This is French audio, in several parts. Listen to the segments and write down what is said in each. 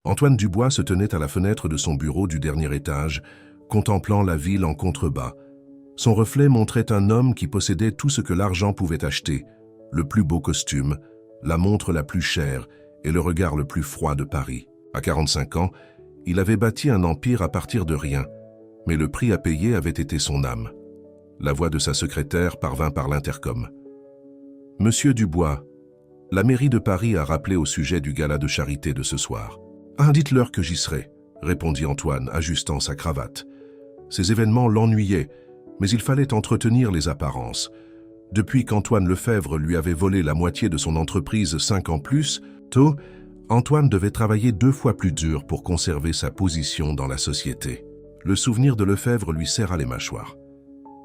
Antoine Dubois se tenait à la fenêtre de son bureau du dernier étage, contemplant la ville en contrebas. Son reflet montrait un homme qui possédait tout ce que l'argent pouvait acheter, le plus beau costume, la montre la plus chère et le regard le plus froid de Paris. À 45 ans, il avait bâti un empire à partir de rien, mais le prix à payer avait été son âme. La voix de sa secrétaire parvint par l'intercom. « Monsieur Dubois, la mairie de Paris a rappelé au sujet du gala de charité de ce soir. »« Ah, dites-leur que j'y serai, » répondit Antoine, ajustant sa cravate. Ces événements l'ennuyaient, mais il fallait entretenir les apparences. Depuis qu'Antoine Lefebvre lui avait volé la moitié de son entreprise 5 ans plus tôt, Antoine devait travailler 2 fois plus dur pour conserver sa position dans la société. Le souvenir de Lefebvre lui serra les mâchoires.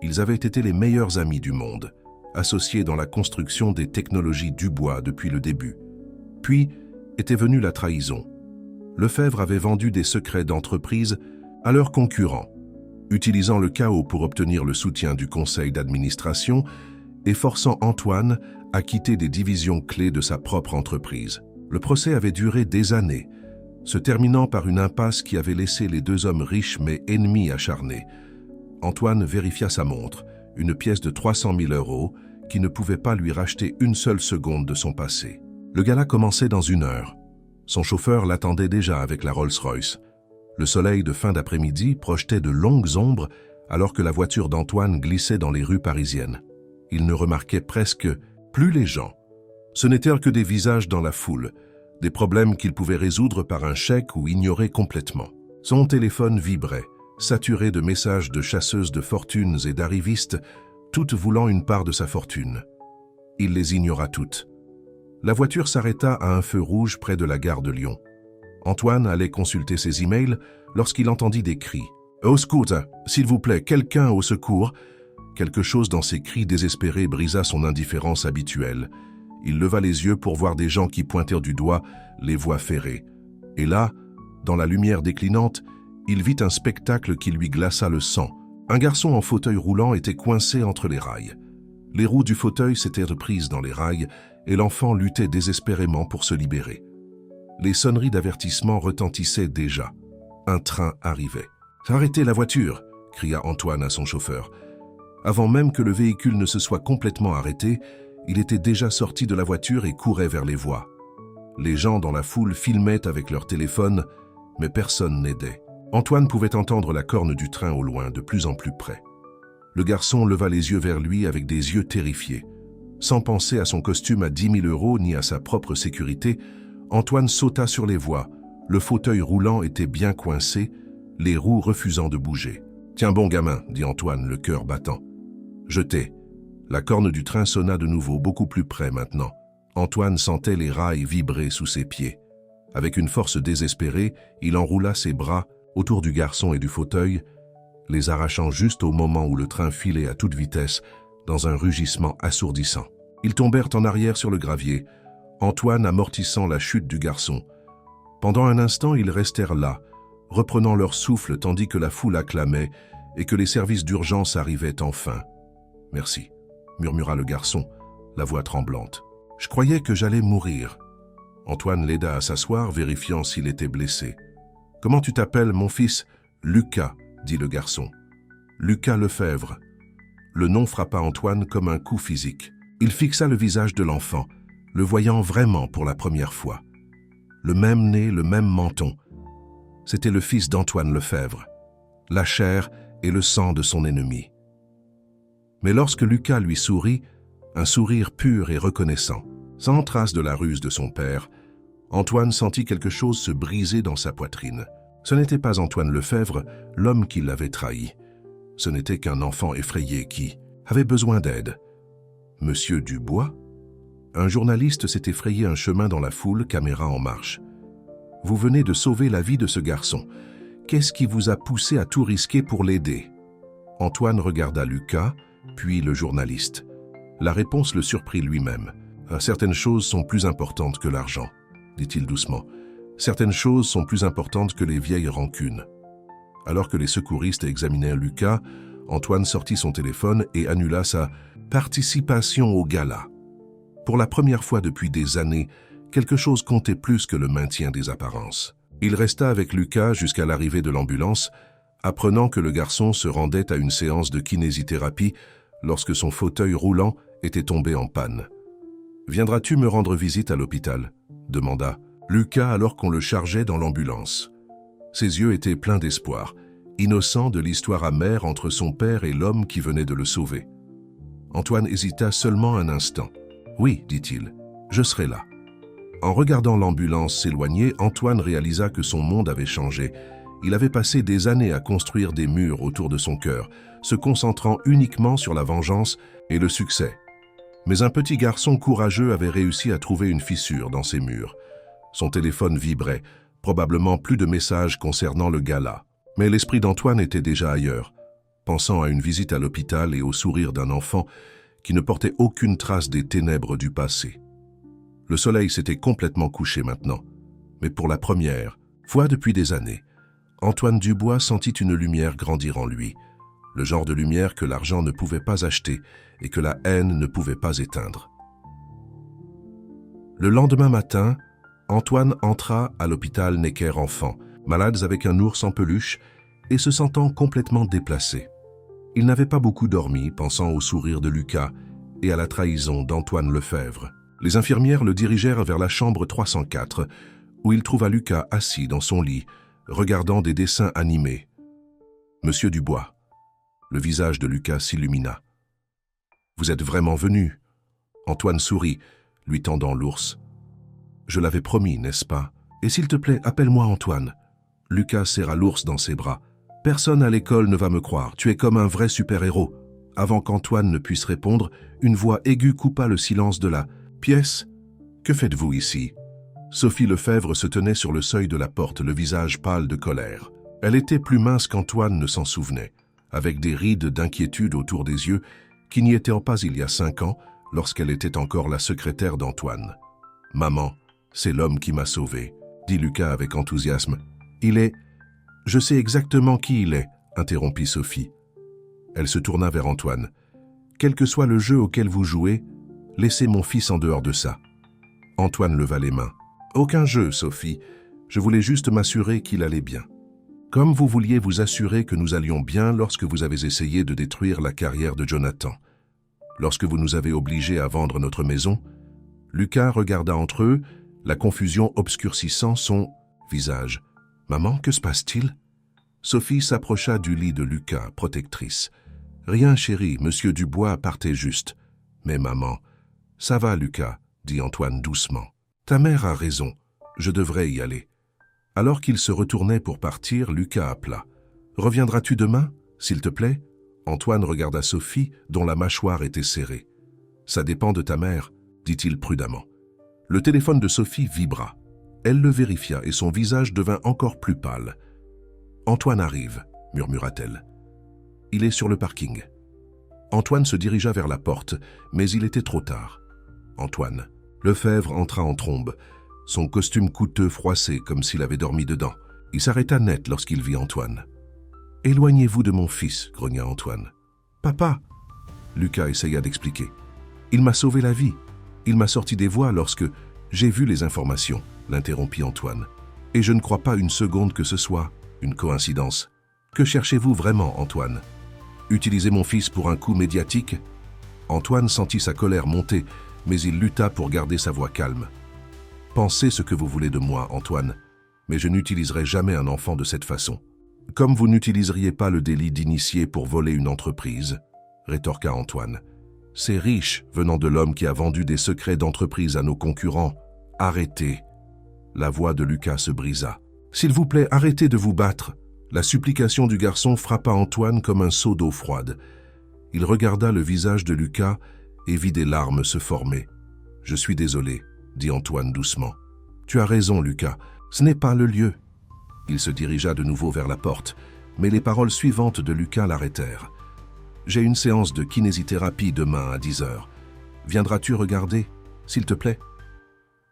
Ils avaient été les meilleurs amis du monde, associés dans la construction des technologies Dubois depuis le début. Puis était venue la trahison. Lefebvre avait vendu des secrets d'entreprise à leurs concurrents, utilisant le chaos pour obtenir le soutien du conseil d'administration et forçant Antoine à quitter des divisions clés de sa propre entreprise. Le procès avait duré des années, se terminant par une impasse qui avait laissé les 2 hommes riches mais ennemis acharnés. Antoine vérifia sa montre, une pièce de 300 000 € qui ne pouvait pas lui racheter une seule seconde de son passé. Le gala commençait dans 1 heure. Son chauffeur l'attendait déjà avec la Rolls-Royce. Le soleil de fin d'après-midi projetait de longues ombres alors que la voiture d'Antoine glissait dans les rues parisiennes. Il ne remarquait presque plus les gens. Ce n'étaient que des visages dans la foule, des problèmes qu'il pouvait résoudre par un chèque ou ignorer complètement. Son téléphone vibrait, saturé de messages de chasseuses de fortunes et d'arrivistes, toutes voulant une part de sa fortune. Il les ignora toutes. La voiture s'arrêta à un feu rouge près de la gare de Lyon. Antoine allait consulter ses emails lorsqu'il entendit des cris. « Au secours, s'il vous plaît, quelqu'un au secours !» Quelque chose dans ces cris désespérés brisa son indifférence habituelle. Il leva les yeux pour voir des gens qui pointèrent du doigt les voies ferrées. Et là, dans la lumière déclinante, il vit un spectacle qui lui glaça le sang. Un garçon en fauteuil roulant était coincé entre les rails. Les roues du fauteuil s'étaient reprises dans les rails et l'enfant luttait désespérément pour se libérer. Les sonneries d'avertissement retentissaient déjà. Un train arrivait. « Arrêtez la voiture !» cria Antoine à son chauffeur. Avant même que le véhicule ne se soit complètement arrêté, il était déjà sorti de la voiture et courait vers les voies. Les gens dans la foule filmaient avec leur téléphone, mais personne n'aidait. Antoine pouvait entendre la corne du train au loin, de plus en plus près. Le garçon leva les yeux vers lui avec des yeux terrifiés. Sans penser à son costume à 10 000 € ni à sa propre sécurité, Antoine sauta sur les voies. Le fauteuil roulant était bien coincé, les roues refusant de bouger. « Tiens bon gamin », dit Antoine, le cœur battant. « Jetez ». La corne du train sonna de nouveau, beaucoup plus près maintenant. Antoine sentait les rails vibrer sous ses pieds. Avec une force désespérée, il enroula ses bras autour du garçon et du fauteuil, les arrachant juste au moment où le train filait à toute vitesse dans un rugissement assourdissant. Ils tombèrent en arrière sur le gravier, Antoine amortissant la chute du garçon. Pendant un instant, ils restèrent là, reprenant leur souffle tandis que la foule acclamait et que les services d'urgence arrivaient enfin. « Merci », murmura le garçon, la voix tremblante. « Je croyais que j'allais mourir. » Antoine l'aida à s'asseoir, vérifiant s'il était blessé. « Comment tu t'appelles, mon fils ?»« Lucas », dit le garçon. « Lucas Lefebvre. » Le nom frappa Antoine comme un coup physique. Il fixa le visage de l'enfant, le voyant vraiment pour la première fois. Le même nez, le même menton. C'était le fils d'Antoine Lefebvre, la chair et le sang de son ennemi. Mais lorsque Lucas lui sourit, un sourire pur et reconnaissant, sans trace de la ruse de son père, Antoine sentit quelque chose se briser dans sa poitrine. Ce n'était pas Antoine Lefebvre, l'homme qui l'avait trahi. Ce n'était qu'un enfant effrayé qui avait besoin d'aide. Monsieur Dubois? Un journaliste s'était frayé un chemin dans la foule, caméra en marche. Vous venez de sauver la vie de ce garçon. Qu'est-ce qui vous a poussé à tout risquer pour l'aider? Antoine regarda Lucas, puis le journaliste. La réponse le surprit lui-même. « Certaines choses sont plus importantes que l'argent, » dit-il doucement. « Certaines choses sont plus importantes que les vieilles rancunes. » Alors que les secouristes examinaient Lucas, Antoine sortit son téléphone et annula sa participation au gala. Pour la première fois depuis des années, quelque chose comptait plus que le maintien des apparences. Il resta avec Lucas jusqu'à l'arrivée de l'ambulance, apprenant que le garçon se rendait à une séance de kinésithérapie lorsque son fauteuil roulant était tombé en panne. « Viendras-tu me rendre visite à l'hôpital » demanda Lucas alors qu'on le chargeait dans l'ambulance. Ses yeux étaient pleins d'espoir, innocents de l'histoire amère entre son père et l'homme qui venait de le sauver. Antoine hésita seulement un instant. « Oui, dit-il, je serai là. » En regardant l'ambulance s'éloigner, Antoine réalisa que son monde avait changé. Il avait passé des années à construire des murs autour de son cœur, se concentrant uniquement sur la vengeance et le succès. Mais un petit garçon courageux avait réussi à trouver une fissure dans ces murs. Son téléphone vibrait, probablement plus de messages concernant le gala. Mais l'esprit d'Antoine était déjà ailleurs, pensant à une visite à l'hôpital et au sourire d'un enfant qui ne portait aucune trace des ténèbres du passé. Le soleil s'était complètement couché maintenant, mais pour la première fois depuis des années, Antoine Dubois sentit une lumière grandir en lui, le genre de lumière que l'argent ne pouvait pas acheter et que la haine ne pouvait pas éteindre. Le lendemain matin, Antoine entra à l'hôpital Necker-Enfants, malade avec un ours en peluche et se sentant complètement déplacé. Il n'avait pas beaucoup dormi, pensant au sourire de Lucas et à la trahison d'Antoine Lefebvre. Les infirmières le dirigèrent vers la chambre 304, où il trouva Lucas assis dans son lit, regardant des dessins animés. « Monsieur Dubois », le visage de Lucas s'illumina. « Vous êtes vraiment venu ?» Antoine sourit, lui tendant l'ours. « Je l'avais promis, n'est-ce pas? Et s'il te plaît, appelle-moi Antoine. » Lucas serra l'ours dans ses bras. « Personne à l'école ne va me croire, tu es comme un vrai super-héros. » Avant qu'Antoine ne puisse répondre, une voix aiguë coupa le silence de la pièce. « Que faites-vous ici ?» Sophie Lefebvre se tenait sur le seuil de la porte, le visage pâle de colère. Elle était plus mince qu'Antoine ne s'en souvenait, avec des rides d'inquiétude autour des yeux qui n'y étaient pas il y a 5 ans, lorsqu'elle était encore la secrétaire d'Antoine. « Maman, c'est l'homme qui m'a sauvé, » dit Lucas avec enthousiasme. « Il est... » « Je sais exactement qui il est, » interrompit Sophie. Elle se tourna vers Antoine. « Quel que soit le jeu auquel vous jouez, laissez mon fils en dehors de ça. » Antoine leva les mains. « Aucun jeu, Sophie. Je voulais juste m'assurer qu'il allait bien. Comme vous vouliez vous assurer que nous allions bien lorsque vous avez essayé de détruire la carrière de Jonathan. Lorsque vous nous avez obligés à vendre notre maison. » Lucas regarda entre eux, la confusion obscurcissant son visage. « Maman, que se passe-t-il » Sophie s'approcha du lit de Lucas, protectrice. « Rien, chérie, monsieur Dubois partait juste. »« Mais maman... »« Ça va, Lucas, » dit Antoine doucement. « Ta mère a raison, je devrais y aller. » Alors qu'il se retournait pour partir, Lucas appela. « Reviendras-tu demain, s'il te plaît ?» Antoine regarda Sophie, dont la mâchoire était serrée. « Ça dépend de ta mère, » dit-il prudemment. Le téléphone de Sophie vibra. Elle le vérifia et son visage devint encore plus pâle. « Antoine arrive, » murmura-t-elle. « Il est sur le parking. » Antoine se dirigea vers la porte, mais il était trop tard. Antoine. Lefebvre entra en trombe, son costume coûteux froissé comme s'il avait dormi dedans. Il s'arrêta net lorsqu'il vit Antoine. « Éloignez-vous de mon fils, » grogna Antoine. « Papa !» Lucas essaya d'expliquer. « Il m'a sauvé la vie. Il m'a sorti des voies lorsque j'ai vu les informations. » l'interrompit Antoine. « Et je ne crois pas une seconde que ce soit une coïncidence. Que cherchez-vous vraiment, Antoine? Utiliser mon fils pour un coup médiatique ?» Antoine sentit sa colère monter, mais il lutta pour garder sa voix calme. « Pensez ce que vous voulez de moi, Antoine, mais je n'utiliserai jamais un enfant de cette façon. Comme vous n'utiliseriez pas le délit d'initié pour voler une entreprise, » rétorqua Antoine. « C'est riche venant de l'homme qui a vendu des secrets d'entreprise à nos concurrents. Arrêtez. » La voix de Lucas se brisa. « S'il vous plaît, arrêtez de vous battre. » La supplication du garçon frappa Antoine comme un seau d'eau froide. Il regarda le visage de Lucas et vit des larmes se former. « Je suis désolé, » dit Antoine doucement. « Tu as raison, Lucas, ce n'est pas le lieu. » Il se dirigea de nouveau vers la porte, mais les paroles suivantes de Lucas l'arrêtèrent. « J'ai une séance de kinésithérapie demain à 10 heures. Viendras-tu regarder, s'il te plaît ?»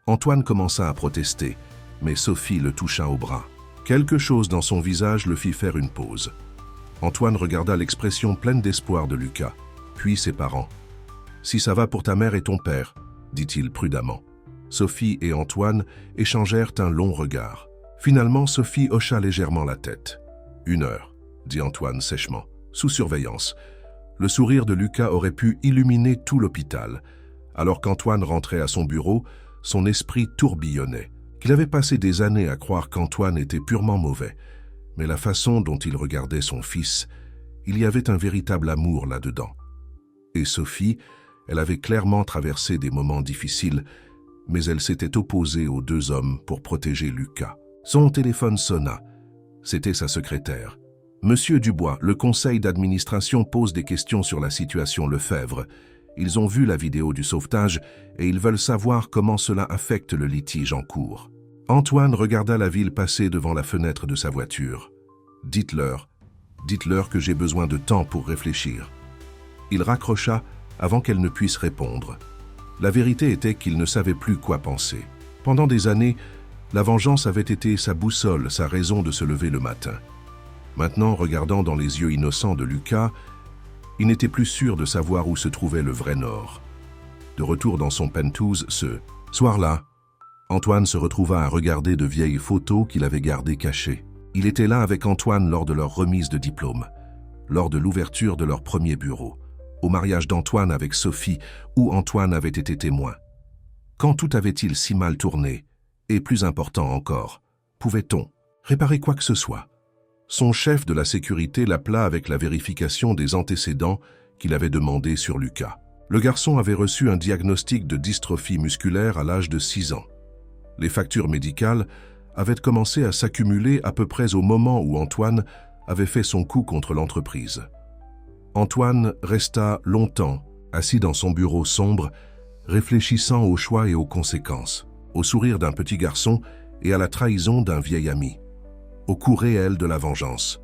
Antoine commença à protester, mais Sophie le toucha au bras. Quelque chose dans son visage le fit faire une pause. Antoine regarda l'expression pleine d'espoir de Lucas, puis ses parents. « Si ça va pour ta mère et ton père, » dit-il prudemment. Sophie et Antoine échangèrent un long regard. Finalement, Sophie hocha légèrement la tête. 1 heure, dit Antoine sèchement, sous surveillance. Le sourire de Lucas aurait pu illuminer tout l'hôpital. Alors qu'Antoine rentrait à son bureau, son esprit tourbillonnait. Il avait passé des années à croire qu'Antoine était purement mauvais. Mais la façon dont il regardait son fils, il y avait un véritable amour là-dedans. Et Sophie, elle avait clairement traversé des moments difficiles, mais elle s'était opposée aux 2 hommes pour protéger Lucas. Son téléphone sonna. C'était sa secrétaire. « Monsieur Dubois, le conseil d'administration pose des questions sur la situation Lefebvre. Ils ont vu la vidéo du sauvetage et ils veulent savoir comment cela affecte le litige en cours. » Antoine regarda la ville passer devant la fenêtre de sa voiture. « Dites-leur que j'ai besoin de temps pour réfléchir. » Il raccrocha avant qu'elle ne puisse répondre. La vérité était qu'il ne savait plus quoi penser. Pendant des années, la vengeance avait été sa boussole, sa raison de se lever le matin. Maintenant, regardant dans les yeux innocents de Lucas, il n'était plus sûr de savoir où se trouvait le vrai nord. De retour dans son penthouse, ce soir-là, Antoine se retrouva à regarder de vieilles photos qu'il avait gardées cachées. Il était là avec Antoine lors de leur remise de diplôme, lors de l'ouverture de leur premier bureau, au mariage d'Antoine avec Sophie, où Antoine avait été témoin. Quand tout avait-il si mal tourné? Et plus important encore, pouvait-on réparer quoi que ce soit? Son chef de la sécurité l'appela avec la vérification des antécédents qu'il avait demandé sur Lucas. Le garçon avait reçu un diagnostic de dystrophie musculaire à l'âge de 6 ans. Les factures médicales avaient commencé à s'accumuler à peu près au moment où Antoine avait fait son coup contre l'entreprise. Antoine resta longtemps assis dans son bureau sombre, réfléchissant aux choix et aux conséquences, au sourire d'un petit garçon et à la trahison d'un vieil ami, au coût réel de la vengeance.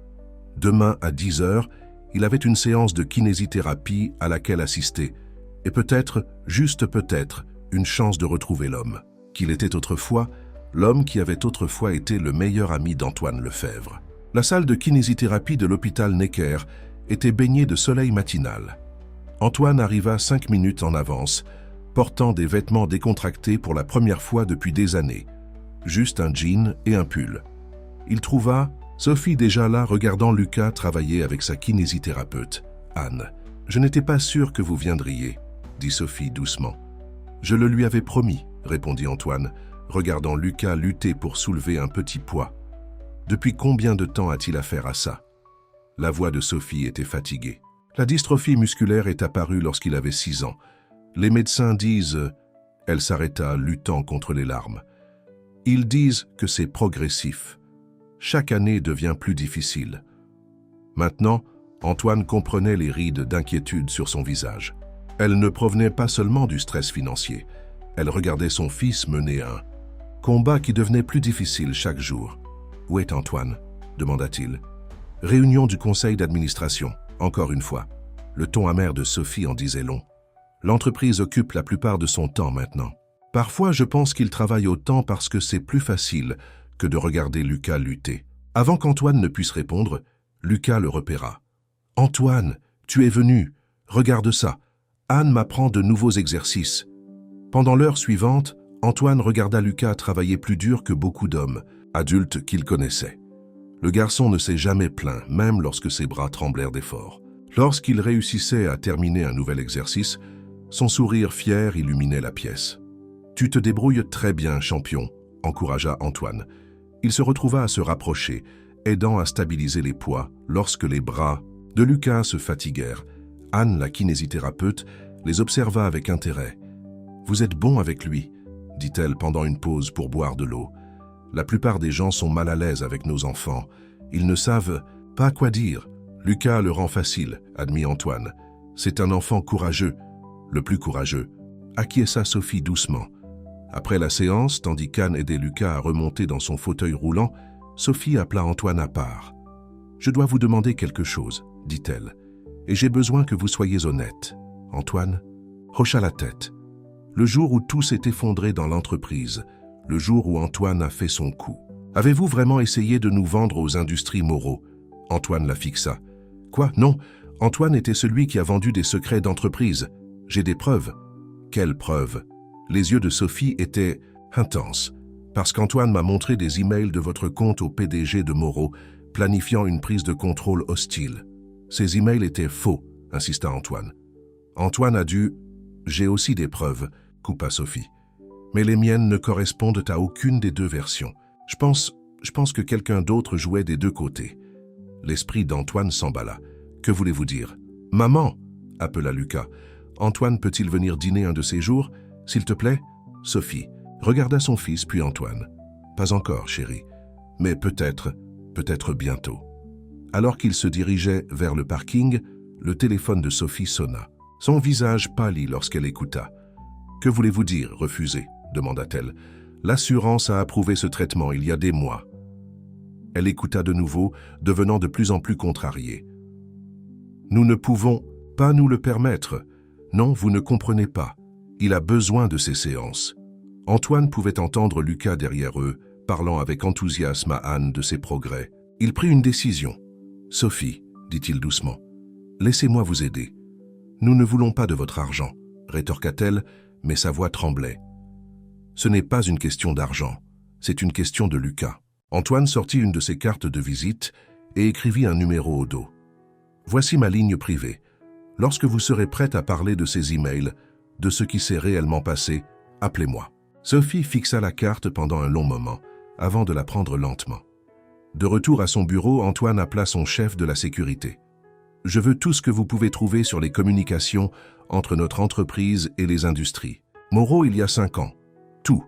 Demain à 10 heures, il avait une séance de kinésithérapie à laquelle assister, et peut-être, juste peut-être, une chance de retrouver l'homme qu'il était autrefois, l'homme qui avait autrefois été le meilleur ami d'Antoine Lefebvre. La salle de kinésithérapie de l'hôpital Necker était baignée de soleil matinal. Antoine arriva 5 minutes en avance, portant des vêtements décontractés pour la première fois depuis des années, juste un jean et un pull. Il trouva Sophie déjà là regardant Lucas travailler avec sa kinésithérapeute, Anne. « Je n'étais pas sûr que vous viendriez, » dit Sophie doucement. « Je le lui avais promis, » répondit Antoine, regardant Lucas lutter pour soulever un petit poids. « Depuis combien de temps a-t-il affaire à ça ?» La voix de Sophie était fatiguée. « La dystrophie musculaire est apparue lorsqu'il avait 6 ans. Les médecins disent... » Elle s'arrêta, luttant contre les larmes. « Ils disent que c'est progressif. Chaque année devient plus difficile. » Maintenant, Antoine comprenait les rides d'inquiétude sur son visage. Elle ne provenait pas seulement du stress financier. Elle regardait son fils mener un combat qui devenait plus difficile chaque jour. « Où est Antoine ?» demanda-t-il. « Réunion du conseil d'administration, encore une fois. » Le ton amer de Sophie en disait long. L'entreprise occupe la plupart de son temps maintenant. Parfois, je pense qu'il travaille autant parce que c'est plus facile que de regarder Lucas lutter. Avant qu'Antoine ne puisse répondre, Lucas le repéra. « Antoine, tu es venu. Regarde ça. Anne m'apprend de nouveaux exercices. » Pendant l'heure suivante, Antoine regarda Lucas travailler plus dur que beaucoup d'hommes, adultes qu'il connaissait. Le garçon ne s'est jamais plaint, même lorsque ses bras tremblèrent d'effort. Lorsqu'il réussissait à terminer un nouvel exercice, son sourire fier illuminait la pièce. « Tu te débrouilles très bien, champion », encouragea Antoine. Il se retrouva à se rapprocher, aidant à stabiliser les poids lorsque les bras de Lucas se fatiguèrent. Anne, la kinésithérapeute, les observa avec intérêt. « Vous êtes bon avec lui », dit-elle pendant une pause pour boire de l'eau. « La plupart des gens sont mal à l'aise avec nos enfants. Ils ne savent pas quoi dire. » Lucas le rend facile, admit Antoine. C'est un enfant courageux, le plus courageux. Acquiesça Sophie doucement. Après la séance, tandis qu'Anne aidait Lucas à remonter dans son fauteuil roulant, Sophie appela Antoine à part. « Je dois vous demander quelque chose, » dit-elle, « et j'ai besoin que vous soyez honnête. » Antoine hocha la tête. Le jour où tout s'est effondré dans l'entreprise, le jour où Antoine a fait son coup. « Avez-vous vraiment essayé de nous vendre aux industries Moreau ?» Antoine la fixa. « Quoi? Non, Antoine était celui qui a vendu des secrets d'entreprise. J'ai des preuves. » « Quelles preuves ?» Les yeux de Sophie étaient intenses. Parce qu'Antoine m'a montré des emails de votre compte au PDG de Moreau, planifiant une prise de contrôle hostile. Ces emails étaient faux, insista Antoine. Antoine a dû... J'ai aussi des preuves, coupa Sophie. Mais les miennes ne correspondent à aucune des deux versions. Je pense que quelqu'un d'autre jouait des deux côtés. L'esprit d'Antoine s'emballa. Que voulez-vous dire? Maman, appela Lucas. Antoine peut-il venir dîner un de ces jours? S'il te plaît? Sophie regarda son fils puis Antoine. Pas encore, chérie. Mais peut-être bientôt. Alors qu'il se dirigeait vers le parking, le téléphone de Sophie sonna. Son visage pâlit lorsqu'elle écouta. « Que voulez-vous dire, refusé ?» demanda-t-elle. « L'assurance a approuvé ce traitement il y a des mois. » Elle écouta de nouveau, devenant de plus en plus contrariée. « Nous ne pouvons pas nous le permettre. Non, vous ne comprenez pas. Il a besoin de ces séances. » Antoine pouvait entendre Lucas derrière eux, parlant avec enthousiasme à Anne de ses progrès. Il prit une décision. « Sophie, dit-il doucement, laissez-moi vous aider. » « Nous ne voulons pas de votre argent, rétorqua-t-elle, mais sa voix tremblait. Ce n'est pas une question d'argent, c'est une question de Lucas. Antoine sortit une de ses cartes de visite et écrivit un numéro au dos. Voici ma ligne privée. Lorsque vous serez prête à parler de ces emails, de ce qui s'est réellement passé, appelez-moi. Sophie fixa la carte pendant un long moment, avant de la prendre lentement. De retour à son bureau, Antoine appela son chef de la sécurité. Je veux tout ce que vous pouvez trouver sur les communications entre notre entreprise et les industries. Moreau, il y a 5 ans. Tout.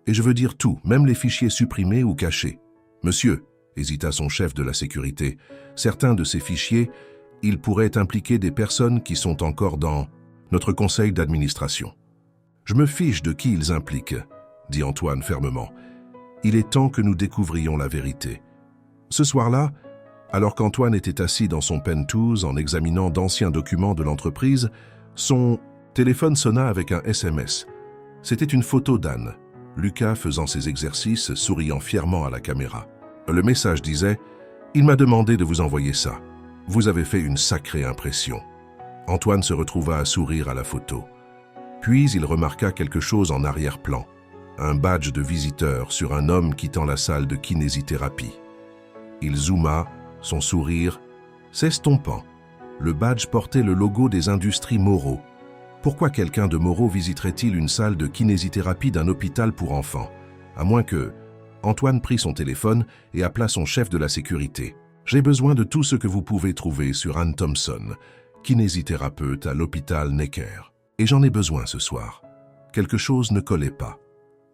Et je veux dire tout, même les fichiers supprimés ou cachés. Monsieur, hésita son chef de la sécurité, certains de ces fichiers, ils pourraient impliquer des personnes qui sont encore dans notre conseil d'administration. Je me fiche de qui ils impliquent, dit Antoine fermement. Il est temps que nous découvrions la vérité. Ce soir-là, alors qu'Antoine était assis dans son penthouse en examinant d'anciens documents de l'entreprise, son téléphone sonna avec un SMS. C'était une photo d'Anne, Lucas faisant ses exercices, souriant fièrement à la caméra. Le message disait « Il m'a demandé de vous envoyer ça. Vous avez fait une sacrée impression. » Antoine se retrouva à sourire à la photo. Puis il remarqua quelque chose en arrière-plan, un badge de visiteur sur un homme quittant la salle de kinésithérapie. Il zooma, son sourire s'estompant. Le badge portait le logo des industries Moreau. Pourquoi quelqu'un de Moreau visiterait-il une salle de kinésithérapie d'un hôpital pour enfants? À moins que... Antoine prit son téléphone et appela son chef de la sécurité. « J'ai besoin de tout ce que vous pouvez trouver sur Anne Thompson, kinésithérapeute à l'hôpital Necker. Et j'en ai besoin ce soir. » Quelque chose ne collait pas.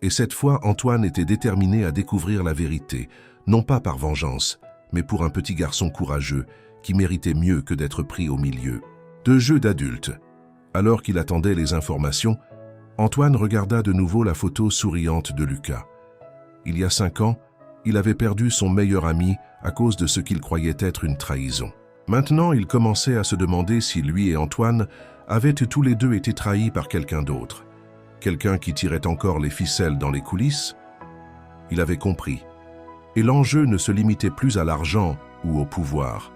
Et cette fois, Antoine était déterminé à découvrir la vérité, non pas par vengeance, mais pour un petit garçon courageux qui méritait mieux que d'être pris au milieu de jeux d'adultes. Alors qu'il attendait les informations, Antoine regarda de nouveau la photo souriante de Lucas. Il y a 5 ans, il avait perdu son meilleur ami à cause de ce qu'il croyait être une trahison. Maintenant, il commençait à se demander si lui et Antoine avaient tous les deux été trahis par quelqu'un d'autre. Quelqu'un qui tirait encore les ficelles dans les coulisses? Il avait compris. Et l'enjeu ne se limitait plus à l'argent ou au pouvoir.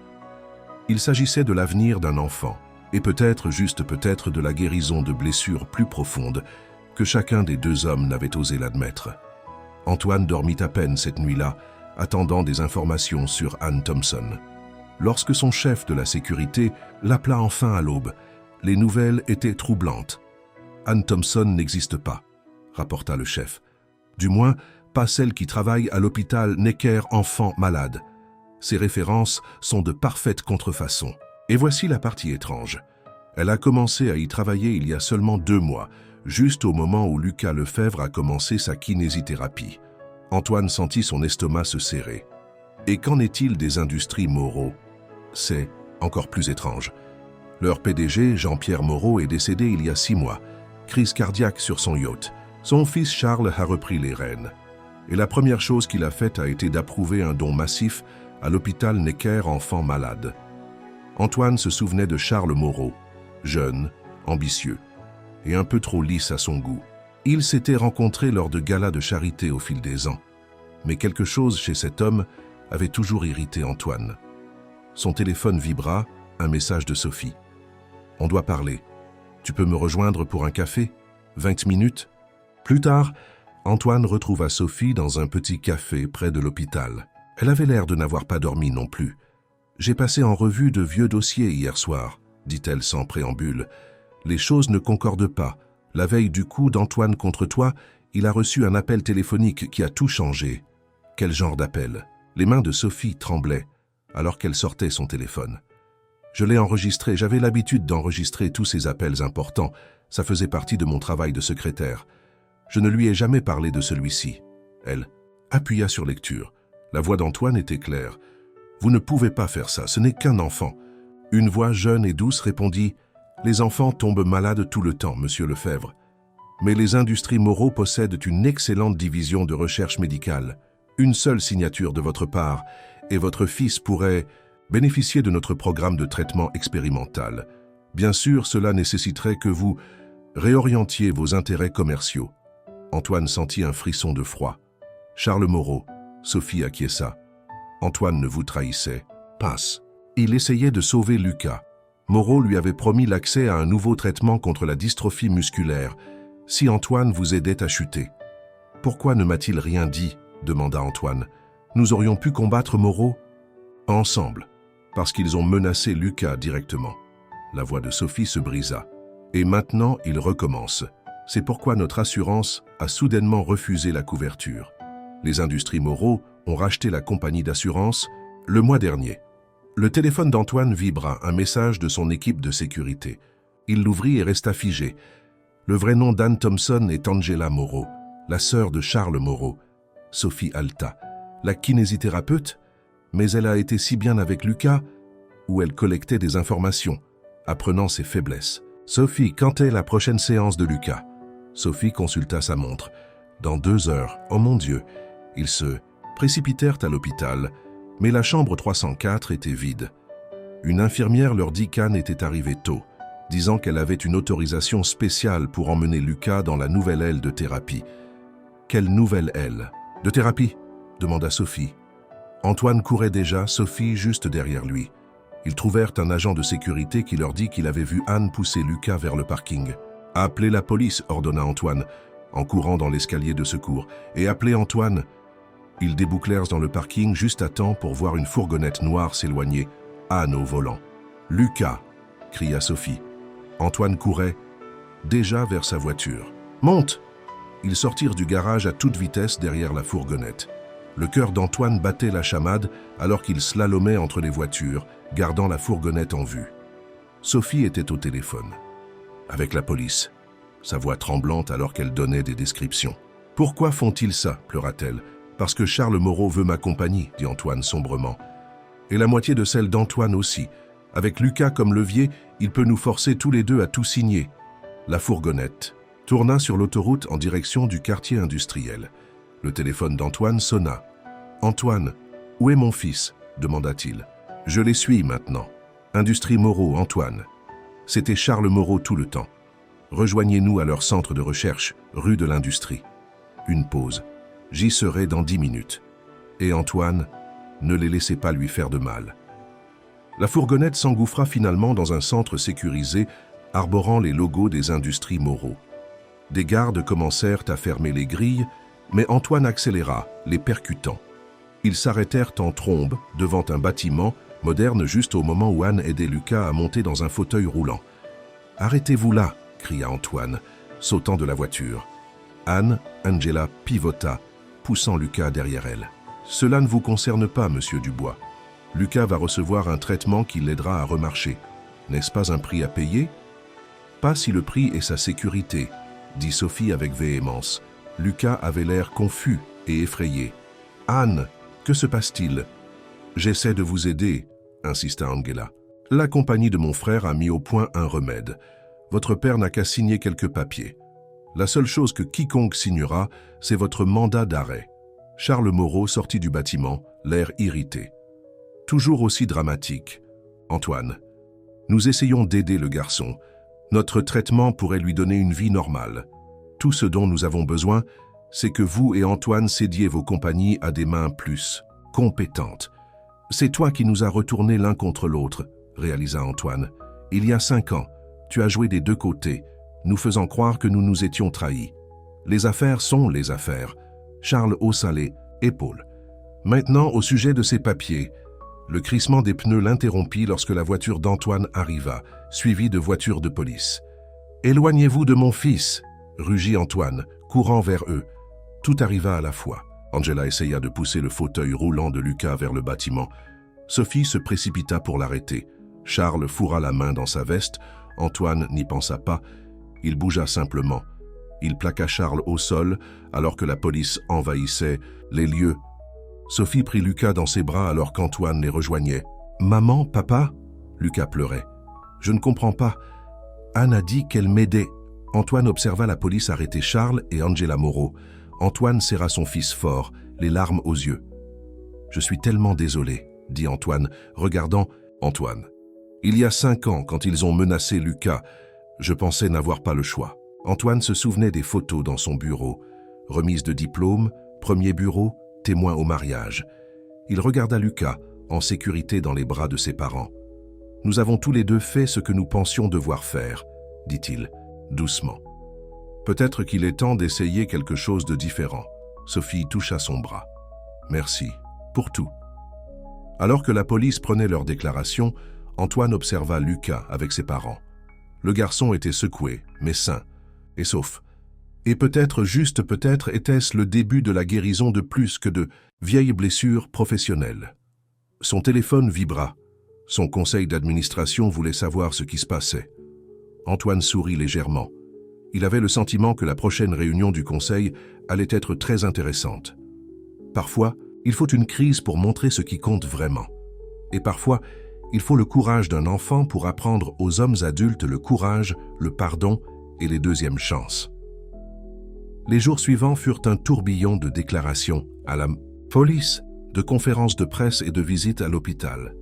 Il s'agissait de l'avenir d'un enfant, et peut-être, juste peut-être, de la guérison de blessures plus profondes que chacun des deux hommes n'avait osé l'admettre. Antoine dormit à peine cette nuit-là, attendant des informations sur Anne Thompson. Lorsque son chef de la sécurité l'appela enfin à l'aube, les nouvelles étaient troublantes. « Anne Thompson n'existe pas », rapporta le chef. « Du moins, pas celle qui travaille à l'hôpital Necker Enfants Malades. Ces références sont de parfaites contrefaçons. Et voici la partie étrange. Elle a commencé à y travailler il y a seulement 2 mois, juste au moment où Lucas Lefebvre a commencé sa kinésithérapie. » Antoine sentit son estomac se serrer. Et qu'en est-il des industries Moreau? C'est encore plus étrange. Leur PDG, Jean-Pierre Moreau, est décédé il y a 6 mois. Crise cardiaque sur son yacht. Son fils Charles a repris les rênes. Et la première chose qu'il a faite a été d'approuver un don massif à l'hôpital Necker Enfants Malades. Antoine se souvenait de Charles Moreau, jeune, ambitieux, et un peu trop lisse à son goût. Ils s'étaient rencontrés lors de galas de charité au fil des ans. Mais quelque chose chez cet homme avait toujours irrité Antoine. Son téléphone vibra, un message de Sophie. « On doit parler. Tu peux me rejoindre pour un café? 20 minutes ?» Plus tard, Antoine retrouva Sophie dans un petit café près de l'hôpital. Elle avait l'air de n'avoir pas dormi non plus. « J'ai passé en revue de vieux dossiers hier soir », dit-elle sans préambule. « Les choses ne concordent pas. La veille du coup d'Antoine contre toi, il a reçu un appel téléphonique qui a tout changé. » « Quel genre d'appel ?» Les mains de Sophie tremblaient alors qu'elle sortait son téléphone. « Je l'ai enregistré, j'avais l'habitude d'enregistrer tous ces appels importants. Ça faisait partie de mon travail de secrétaire. Je ne lui ai jamais parlé de celui-ci. » Elle appuya sur lecture. La voix d'Antoine était claire. « Vous ne pouvez pas faire ça, ce n'est qu'un enfant. » Une voix jeune et douce répondit « Les enfants tombent malades tout le temps, monsieur Lefebvre. Mais les industries Moreau possèdent une excellente division de recherche médicale. Une seule signature de votre part, et votre fils pourrait bénéficier de notre programme de traitement expérimental. Bien sûr, cela nécessiterait que vous réorientiez vos intérêts commerciaux. » Antoine sentit un frisson de froid. « Charles Moreau, » Sophie acquiesça. « Antoine ne vous trahissait. Passe. » Il essayait de sauver Lucas. Moreau lui avait promis l'accès à un nouveau traitement contre la dystrophie musculaire, si Antoine vous aidait à chuter. « Pourquoi ne m'a-t-il rien dit ?» demanda Antoine. « Nous aurions pu combattre Moreau ensemble, parce qu'ils ont menacé Lucas directement. » La voix de Sophie se brisa. « Et maintenant, il recommence. C'est pourquoi notre assurance a soudainement refusé la couverture. Les industries Moreau ont racheté la compagnie d'assurance le mois dernier. » Le téléphone d'Antoine vibra, un message de son équipe de sécurité. Il l'ouvrit et resta figé. Le vrai nom d'Anne Thompson est Angela Moreau, la sœur de Charles Moreau. Sophie haleta. La kinésithérapeute? Mais elle a été si bien avec Lucas, où elle collectait des informations, apprenant ses faiblesses. « Sophie, quand est la prochaine séance de Lucas ?» Sophie consulta sa montre. « Dans 2 heures. Oh mon Dieu !» Ils se précipitèrent à l'hôpital, mais la chambre 304 était vide. Une infirmière leur dit qu'Anne était arrivée tôt, disant qu'elle avait une autorisation spéciale pour emmener Lucas dans la nouvelle aile de thérapie. « Quelle nouvelle aile ? De thérapie ?» demanda Sophie. Antoine courait déjà, Sophie juste derrière lui. Ils trouvèrent un agent de sécurité qui leur dit qu'il avait vu Anne pousser Lucas vers le parking. « Appelez la police » ordonna Antoine, en courant dans l'escalier de secours. « Et appelez Antoine !» Ils débouclèrent dans le parking juste à temps pour voir une fourgonnette noire s'éloigner, Anne au volant. « Lucas !» cria Sophie. Antoine courait déjà vers sa voiture. « Monte !» Ils sortirent du garage à toute vitesse derrière la fourgonnette. Le cœur d'Antoine battait la chamade alors qu'il slalomait entre les voitures, gardant la fourgonnette en vue. Sophie était au téléphone. Avec la police, sa voix tremblante alors qu'elle donnait des descriptions. « Pourquoi font-ils ça ?» pleura-t-elle. « Parce que Charles Moreau veut ma compagnie, » dit Antoine sombrement. « Et la moitié de celle d'Antoine aussi. Avec Lucas comme levier, il peut nous forcer tous les deux à tout signer. » La fourgonnette tourna sur l'autoroute en direction du quartier industriel. Le téléphone d'Antoine sonna. « Antoine, où est mon fils ?» demanda-t-il. « Je les suis maintenant. Industrie Moreau, Antoine. » C'était Charles Moreau tout le temps. « Rejoignez-nous à leur centre de recherche, rue de l'Industrie. » Une pause. « J'y serai dans 10 minutes. » Et Antoine, ne les laissez pas lui faire de mal. La fourgonnette s'engouffra finalement dans un centre sécurisé arborant les logos des industries Moreau. Des gardes commencèrent à fermer les grilles, mais Antoine accéléra, les percutant. Ils s'arrêtèrent en trombe devant un bâtiment moderne juste au moment où Anne aidait Lucas à monter dans un fauteuil roulant. « Arrêtez-vous là !» cria Antoine, sautant de la voiture. Angela pivota, poussant Lucas derrière elle. « Cela ne vous concerne pas, monsieur Dubois. Lucas va recevoir un traitement qui l'aidera à remarcher. N'est-ce pas un prix à payer ? » « Pas si le prix est sa sécurité, » dit Sophie avec véhémence. Lucas avait l'air confus et effrayé. « Anne, que se passe-t-il ?»« J'essaie de vous aider, » insista Angela. « La compagnie de mon frère a mis au point un remède. Votre père n'a qu'à signer quelques papiers. La seule chose que quiconque signera, c'est votre mandat d'arrêt. » Charles Moreau sortit du bâtiment, l'air irrité. Toujours aussi dramatique. « Antoine, nous essayons d'aider le garçon. Notre traitement pourrait lui donner une vie normale. Tout ce dont nous avons besoin, c'est que vous et Antoine cédiez vos compagnies à des mains plus compétentes. C'est toi qui nous as retournés l'un contre l'autre, réalisa Antoine. Il y a 5 ans, tu as joué des deux côtés, nous faisant croire que nous nous étions trahis. Les affaires sont les affaires. Charles haussa les épaules. Maintenant, au sujet de ses papiers. Le crissement des pneus l'interrompit lorsque la voiture d'Antoine arriva, suivie de voitures de police. « Éloignez-vous de mon fils !» rugit Antoine, courant vers eux. Tout arriva à la fois. Angela essaya de pousser le fauteuil roulant de Lucas vers le bâtiment. Sophie se précipita pour l'arrêter. Charles fourra la main dans sa veste. Antoine n'y pensa pas. Il bougea simplement. Il plaqua Charles au sol alors que la police envahissait les lieux. Sophie prit Lucas dans ses bras alors qu'Antoine les rejoignait. « Maman, papa ?» Lucas pleurait. « Je ne comprends pas. Anne a dit qu'elle m'aidait. » Antoine observa la police arrêter Charles et Angela Moreau. Antoine serra son fils fort, les larmes aux yeux. « Je suis tellement désolé, » dit Antoine, regardant Antoine. « Il y a 5 ans, quand ils ont menacé Lucas, je pensais n'avoir pas le choix. » Antoine se souvenait des photos dans son bureau. Remise de diplôme, premier bureau, témoin au mariage. Il regarda Lucas, en sécurité dans les bras de ses parents. « Nous avons tous les deux fait ce que nous pensions devoir faire, » dit-il, doucement. « Peut-être qu'il est temps d'essayer quelque chose de différent. » Sophie toucha son bras. « Merci, pour tout. » Alors que la police prenait leur déclaration, Antoine observa Lucas avec ses parents. Le garçon était secoué, mais sain et sauf. Et peut-être, juste peut-être, était-ce le début de la guérison de plus que de vieilles blessures professionnelles. Son téléphone vibra. Son conseil d'administration voulait savoir ce qui se passait. Antoine sourit légèrement. Il avait le sentiment que la prochaine réunion du conseil allait être très intéressante. Parfois, il faut une crise pour montrer ce qui compte vraiment. Et parfois, il faut le courage d'un enfant pour apprendre aux hommes adultes le courage, le pardon et les deuxièmes chances. Les jours suivants furent un tourbillon de déclarations à la police, de conférences de presse et de visites à l'hôpital.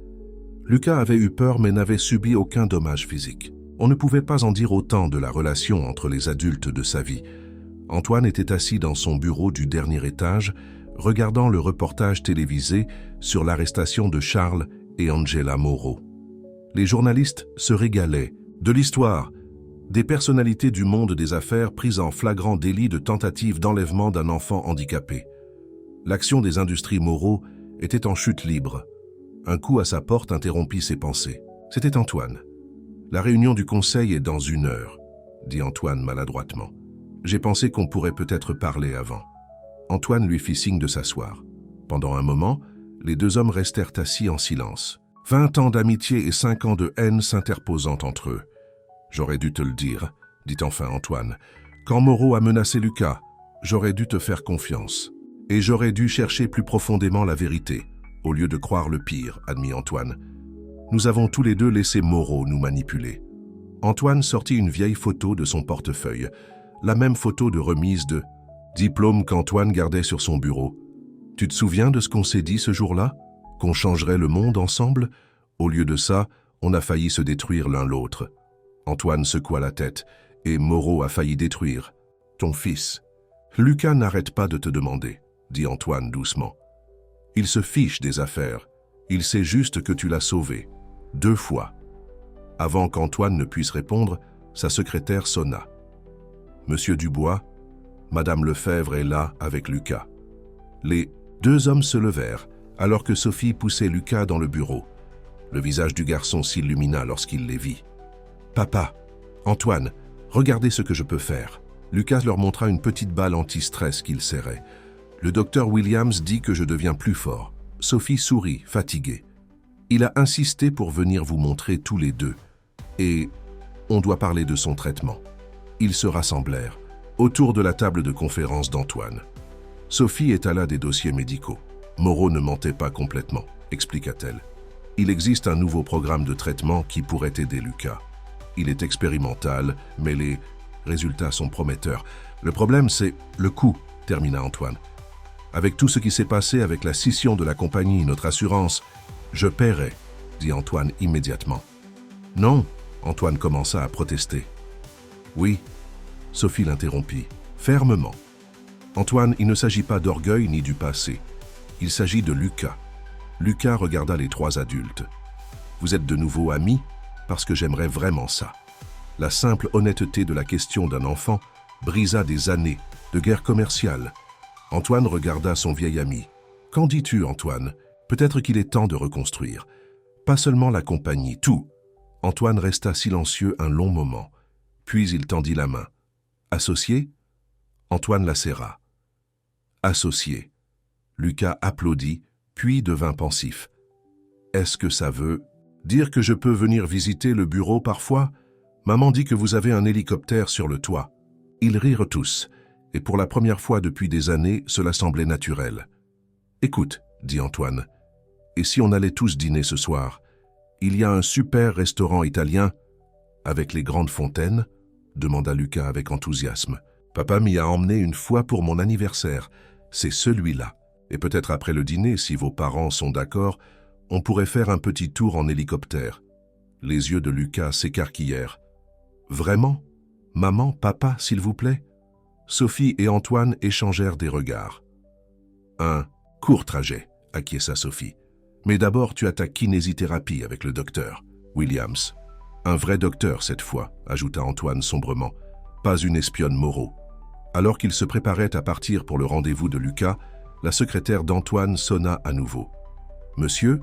Lucas avait eu peur mais n'avait subi aucun dommage physique. On ne pouvait pas en dire autant de la relation entre les adultes de sa vie. Antoine était assis dans son bureau du dernier étage, regardant le reportage télévisé sur l'arrestation de Charles et Angela Moreau. Les journalistes se régalaient de l'histoire, des personnalités du monde des affaires prises en flagrant délit de tentative d'enlèvement d'un enfant handicapé. L'action des industries Moreau était en chute libre. Un coup à sa porte interrompit ses pensées. C'était Antoine. « La réunion du conseil est dans 1 heure, » dit Antoine maladroitement. « J'ai pensé qu'on pourrait peut-être parler avant. » Antoine lui fit signe de s'asseoir. Pendant un moment, les 2 hommes restèrent assis en silence. 20 ans d'amitié et 5 ans de haine s'interposant entre eux. « J'aurais dû te le dire, » dit enfin Antoine. « Quand Moreau a menacé Lucas, j'aurais dû te faire confiance. Et j'aurais dû chercher plus profondément la vérité, au lieu de croire le pire, » admit Antoine. « Nous avons tous les deux laissé Moreau nous manipuler. » Antoine sortit une vieille photo de son portefeuille, la même photo de remise de diplôme qu'Antoine gardait sur son bureau. « Tu te souviens de ce qu'on s'est dit ce jour-là? Qu'on changerait le monde ensemble? Au lieu de ça, on a failli se détruire l'un l'autre. » Antoine secoua la tête, et Moreau a failli détruire ton fils. « Lucas n'arrête pas de te demander, » dit Antoine doucement. « Il se fiche des affaires. Il sait juste que tu l'as sauvé. 2 fois. » Avant qu'Antoine ne puisse répondre, sa secrétaire sonna. « Monsieur Dubois, Madame Lefebvre est là avec Lucas. » Les 2 hommes se levèrent, alors que Sophie poussait Lucas dans le bureau. Le visage du garçon s'illumina lorsqu'il les vit. « Papa, Antoine, regardez ce que je peux faire. » Lucas leur montra une petite balle anti-stress qu'il serrait. « Le docteur Williams dit que je deviens plus fort. » Sophie sourit, fatiguée. « Il a insisté pour venir vous montrer tous les 2. Et on doit parler de son traitement. » Ils se rassemblèrent autour de la table de conférence d'Antoine. Sophie étala des dossiers médicaux. « Moreau ne mentait pas complètement, » expliqua-t-elle. « Il existe un nouveau programme de traitement qui pourrait aider Lucas. Il est expérimental, mais les résultats sont prometteurs. Le problème, c'est le coût, » termina Antoine. « Avec tout ce qui s'est passé avec la scission de la compagnie, notre assurance, je paierai, » dit Antoine immédiatement. « Non, » Antoine commença à protester. « Oui, » Sophie l'interrompit, fermement. « Antoine, il ne s'agit pas d'orgueil ni du passé. Il s'agit de Lucas. » Lucas regarda les 3 adultes. « Vous êtes de nouveau amis ? Parce que j'aimerais vraiment ça. » La simple honnêteté de la question d'un enfant brisa des années de guerre commerciale. Antoine regarda son vieil ami. « Qu'en dis-tu, Antoine? Peut-être qu'il est temps de reconstruire. Pas seulement la compagnie, tout. » Antoine resta silencieux un long moment. Puis il tendit la main. « Associé ?» Antoine la serra. « Associé. » Lucas applaudit, puis devint pensif. « Est-ce que ça veut dire que je peux venir visiter le bureau parfois? Maman dit que vous avez un hélicoptère sur le toit. » Ils rirent tous, et pour la première fois depuis des années, cela semblait naturel. « Écoute, » dit Antoine, « et si on allait tous dîner ce soir? Il y a un super restaurant italien. » « Avec les grandes fontaines ?» demanda Lucas avec enthousiasme. « Papa m'y a emmené une fois pour mon anniversaire. C'est celui-là. Et peut-être après le dîner, si vos parents sont d'accord, on pourrait faire un petit tour en hélicoptère. » Les yeux de Lucas s'écarquillèrent. « Vraiment? Maman, papa, s'il vous plaît ?» Sophie et Antoine échangèrent des regards. « Un court trajet, » acquiesça Sophie. « Mais d'abord, tu as ta kinésithérapie avec le docteur Williams. » « Un vrai docteur cette fois, » ajouta Antoine sombrement, « pas une espionne Moreau. » Alors qu'il se préparait à partir pour le rendez-vous de Lucas, la secrétaire d'Antoine sonna à nouveau. « Monsieur,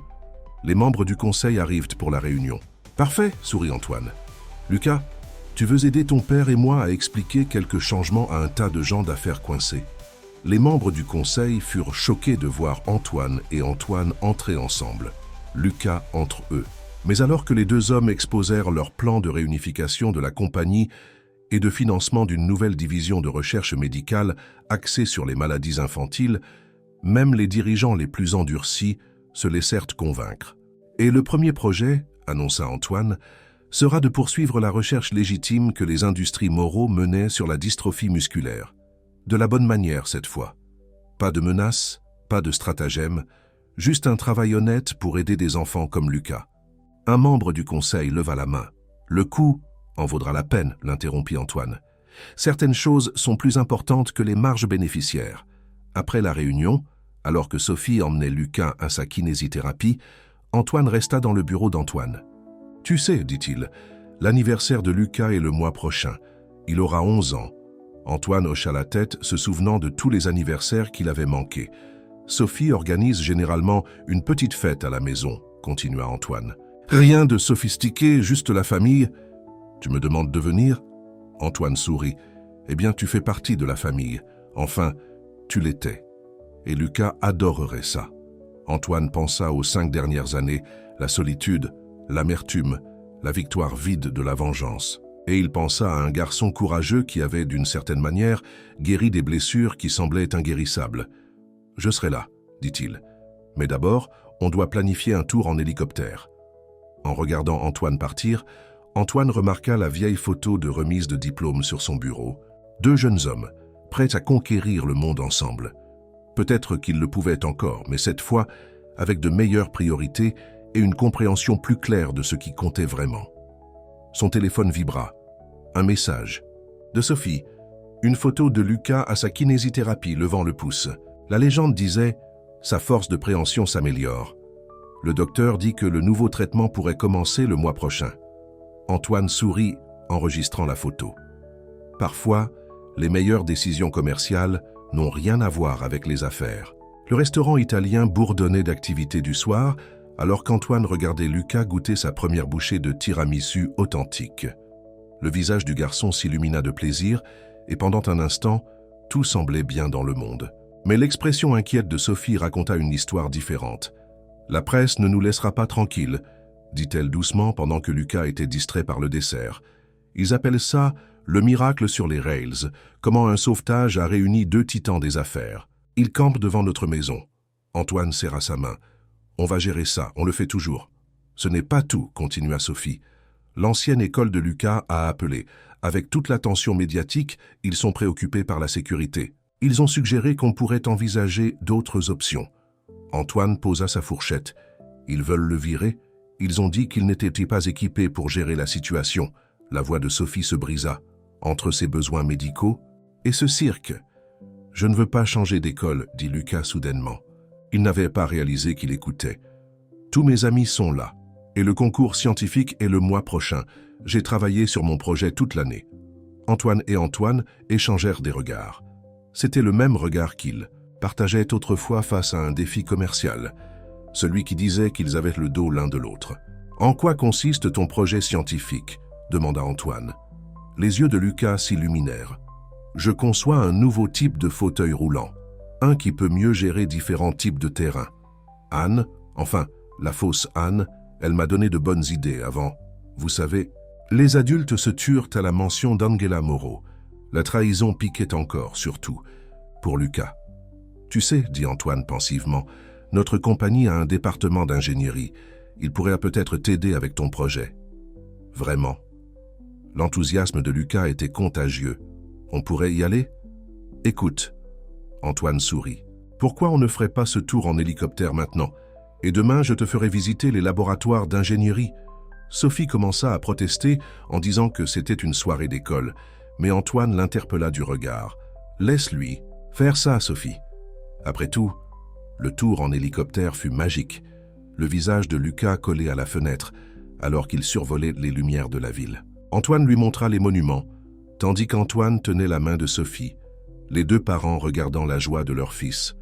les membres du conseil arrivent pour la réunion. »« Parfait, » sourit Antoine. « Lucas, tu veux aider ton père et moi à expliquer quelques changements à un tas de gens d'affaires coincés. » Les membres du conseil furent choqués de voir Antoine et Antoine entrer ensemble, Lucas entre eux. Mais alors que les deux hommes exposèrent leur plan de réunification de la compagnie et de financement d'une nouvelle division de recherche médicale axée sur les maladies infantiles, même les dirigeants les plus endurcis se laissèrent convaincre. « Et le premier projet, » annonça Antoine, « sera de poursuivre la recherche légitime que les industries Moreau menaient sur la dystrophie musculaire. De la bonne manière cette fois. Pas de menaces, pas de stratagèmes, juste un travail honnête pour aider des enfants comme Lucas. » Un membre du conseil leva la main. « Le coût en vaudra la peine, » l'interrompit Antoine. « Certaines choses sont plus importantes que les marges bénéficiaires. » Après la réunion, alors que Sophie emmenait Lucas à sa kinésithérapie, Antoine resta dans le bureau d'Antoine. « Tu sais, dit-il, l'anniversaire de Lucas est le mois prochain. Il aura 11 ans. » Antoine hocha la tête, se souvenant de tous les anniversaires qu'il avait manqués. « Sophie organise généralement une petite fête à la maison, » continua Antoine. « Rien de sophistiqué, juste la famille. » « Tu me demandes de venir ?» Antoine sourit. « Eh bien, tu fais partie de la famille. Enfin, tu l'étais. Et Lucas adorerait ça. » Antoine pensa aux 5 dernières années, la solitude, l'amertume, la victoire vide de la vengeance. Et il pensa à un garçon courageux qui avait, d'une certaine manière, guéri des blessures qui semblaient inguérissables. « Je serai là, » dit-il. « Mais d'abord, on doit planifier un tour en hélicoptère. » En regardant Antoine partir, Antoine remarqua la vieille photo de remise de diplôme sur son bureau. 2 jeunes hommes, prêts à conquérir le monde ensemble. Peut-être qu'ils le pouvaient encore, mais cette fois, avec de meilleures priorités et une compréhension plus claire de ce qui comptait vraiment. Son téléphone vibra. Un message. De Sophie. Une photo de Lucas à sa kinésithérapie levant le pouce. La légende disait « Sa force de préhension s'améliore ». Le docteur dit que le nouveau traitement pourrait commencer le mois prochain. Antoine sourit, enregistrant la photo. Parfois, les meilleures décisions commerciales n'ont rien à voir avec les affaires. Le restaurant italien bourdonnait d'activités du soir, alors qu'Antoine regardait Lucas goûter sa première bouchée de tiramisu authentique. Le visage du garçon s'illumina de plaisir, et pendant un instant, tout semblait bien dans le monde. Mais l'expression inquiète de Sophie raconta une histoire différente. « La presse ne nous laissera pas tranquilles, » dit-elle doucement pendant que Lucas était distrait par le dessert. « Ils appellent ça le miracle sur les rails, comment un sauvetage a réuni 2 titans des affaires. Ils campent devant notre maison. » Antoine serra sa main. « On va gérer ça, on le fait toujours. » « Ce n'est pas tout, » continua Sophie. « L'ancienne école de Lucas a appelé. Avec toute l'attention médiatique, ils sont préoccupés par la sécurité. Ils ont suggéré qu'on pourrait envisager d'autres options. » Antoine posa sa fourchette. « Ils veulent le virer? Ils ont dit qu'ils n'étaient pas équipés pour gérer la situation. » La voix de Sophie se brisa. « Entre ses besoins médicaux et ce cirque. »« Je ne veux pas changer d'école, » dit Lucas soudainement. Il n'avait pas réalisé qu'il écoutait. « Tous mes amis sont là. Et le concours scientifique est le mois prochain. J'ai travaillé sur mon projet toute l'année. » Antoine et Antoine échangèrent des regards. C'était le même regard qu'ils partageaient autrefois face à un défi commercial, celui qui disait qu'ils avaient le dos l'un de l'autre. « En quoi consiste ton projet scientifique ?» demanda Antoine. Les yeux de Lucas s'illuminèrent. « Je conçois un nouveau type de fauteuil roulant, un qui peut mieux gérer différents types de terrains. Anne, enfin, la fausse Anne, elle m'a donné de bonnes idées avant. Vous savez, les adultes se turent à la mention d'Angela Moreau. La trahison piquait encore, surtout, pour Lucas. « Tu sais, dit Antoine pensivement, notre compagnie a un département d'ingénierie. Il pourrait peut-être t'aider avec ton projet. » Vraiment. L'enthousiasme de Lucas était contagieux. On pourrait y aller? Écoute. Antoine sourit. Pourquoi on ne ferait pas ce tour en hélicoptère maintenant? Et demain, je te ferai visiter les laboratoires d'ingénierie. Sophie commença à protester en disant que c'était une soirée d'école, mais Antoine l'interpella du regard. Laisse-lui faire ça, Sophie. Après tout, le tour en hélicoptère fut magique. Le visage de Lucas collé à la fenêtre, alors qu'il survolait les lumières de la ville. Antoine lui montra les monuments, tandis qu'Antoine tenait la main de Sophie, les deux parents regardant la joie de leur fils.